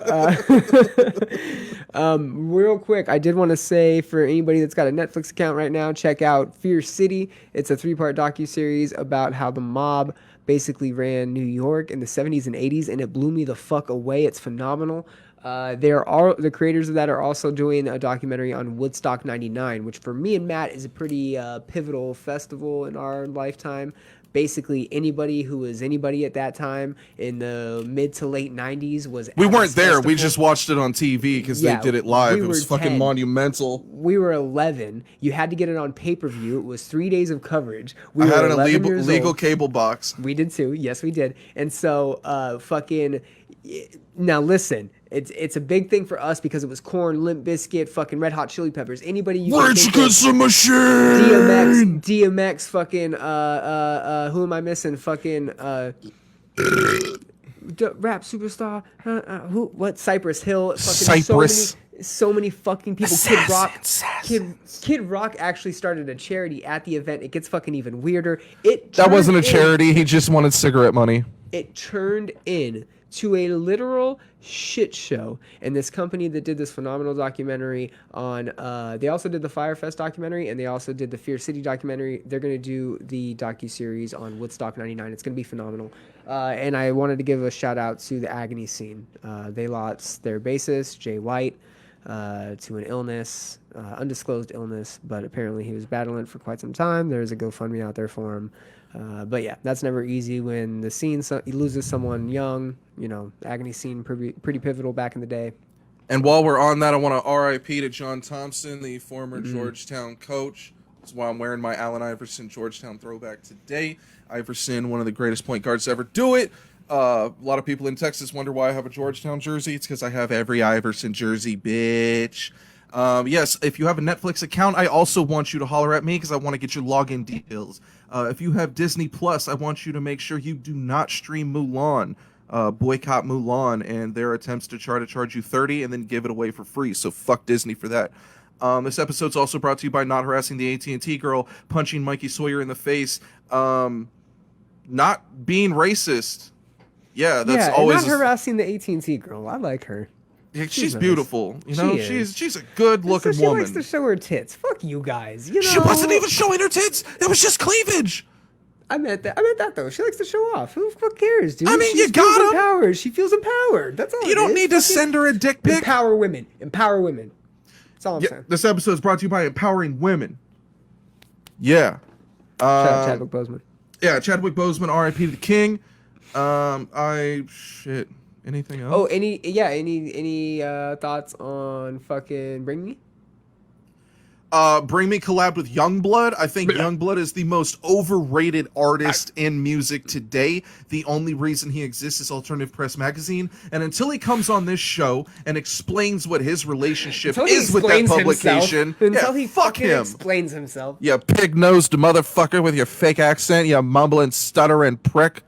real quick, I did want to say for anybody that's got a Netflix account right now, check out Fear City. It's a 3-part docuseries about how the mob basically ran New York in the 70s and 80s, and it blew me the fuck away. It's phenomenal. The creators of that are also doing a documentary on Woodstock 99, which for me and Matt is a pretty pivotal festival in our lifetime. Basically, anybody who was anybody at that time in the mid to late 90s was. We weren't there. We just watched it on TV because they did it live. It was fucking 10. Monumental. We were 11. You had to get it on pay-per-view. It was 3 days of coverage. I had an illegal cable box. We did too. Yes, we did. And so, now listen. It's a big thing for us because it was Korn, Limp Bizkit, fucking Red Hot Chili Peppers. Anybody you Rage Against the Machine. DMX, fucking who am I missing? Fucking rap superstar. What? Cypress Hill. Fucking Cypress. So many fucking people. Kid Rock actually started a charity at the event. It gets fucking even weirder. That wasn't a charity. He just wanted cigarette money. It turned in to a literal shit show. And this company that did this phenomenal documentary on, they also did the Firefest documentary, and they also did the Fear City documentary. They're going to do the docuseries on Woodstock 99. It's going to be phenomenal. And I wanted to give a shout out to the Agony Scene. They lost their bassist, Jay White, to an illness, undisclosed illness, but apparently he was battling it for quite some time. There's a GoFundMe out there for him. But yeah, that's never easy when the scene loses someone young. You know, Agony Scene pretty pivotal back in the day. And while we're on that, I want to RIP to John Thompson, the former Georgetown coach. That's why I'm wearing my Allen Iverson Georgetown throwback today. Iverson, one of the greatest point guards to ever do it. A lot of people in Texas wonder why I have a Georgetown jersey. It's because I have every Iverson jersey, bitch. Yes, if you have a Netflix account, I also want you to holler at me because I want to get your login details. If you have Disney Plus, I want you to make sure you do not stream Mulan. Boycott Mulan and their attempts to try to charge you $30 and then give it away for free. So fuck Disney for that. This episode's also brought to you by not harassing the AT&T girl, punching Mikey Sawyer in the face, not being racist. Yeah, that's always not harassing the AT&T girl. I like her. Yeah, she's beautiful. You know, she's a good-looking woman. She likes to show her tits. Fuck you guys. You know, she wasn't even showing her tits. It was just cleavage. I meant that though. She likes to show off. Who the fuck cares, dude? I mean, you got empowered. She feels empowered. That's all. You don't need to send her a dick pic. Empower women. Empower women. That's all I'm saying. This episode is brought to you by Empowering Women. Yeah. Shout out Chadwick Boseman. Yeah, Chadwick Boseman, R.I.P. to the King. Anything else? Oh, any thoughts on fucking Bring Me? Bring Me collabed with Youngblood. I think Youngblood is the most overrated artist in music today. The only reason he exists is Alternative Press Magazine. And until he comes on this show and explains what his relationship is with that publication, until he fucking explains himself. You pig-nosed motherfucker with your fake accent, you mumbling, stuttering prick.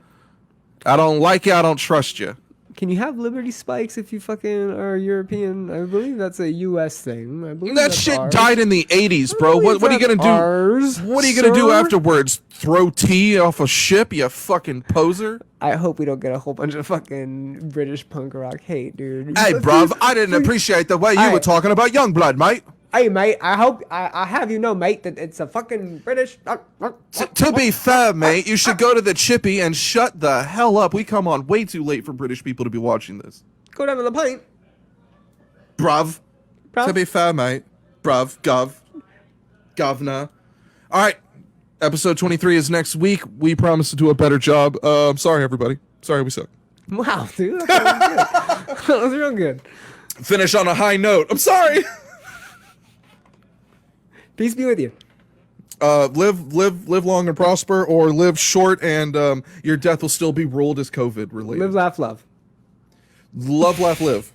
I don't like you, I don't trust you. Can you have Liberty Spikes if you fucking are European? I believe that's a U.S. thing. I believe that shit died in the 80s, bro. What are you gonna do? What are you gonna do afterwards? Throw tea off a ship, you fucking poser? I hope we don't get a whole bunch of fucking British punk rock hate, dude. Hey, bruv, I didn't appreciate the way you were talking about Youngblood, mate. Hey, mate, I hope I have you know, mate, that it's a fucking British. To be fair, mate, you should go to the chippy and shut the hell up. We come on way too late for British people to be watching this. Go down to the pint. Bruv. To be fair, mate. Bruv. Governor. All right. Episode 23 is next week. We promise to do a better job. Sorry, everybody. Sorry we suck. Wow, dude. That was real good. Finish on a high note. I'm sorry. Peace be with you. Live long and prosper, or live short and your death will still be ruled as COVID related. Live, laugh, love. Love, laugh, live.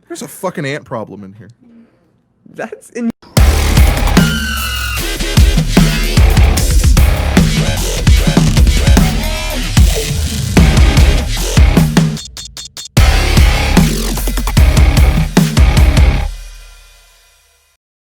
There's a fucking ant problem in here. That's in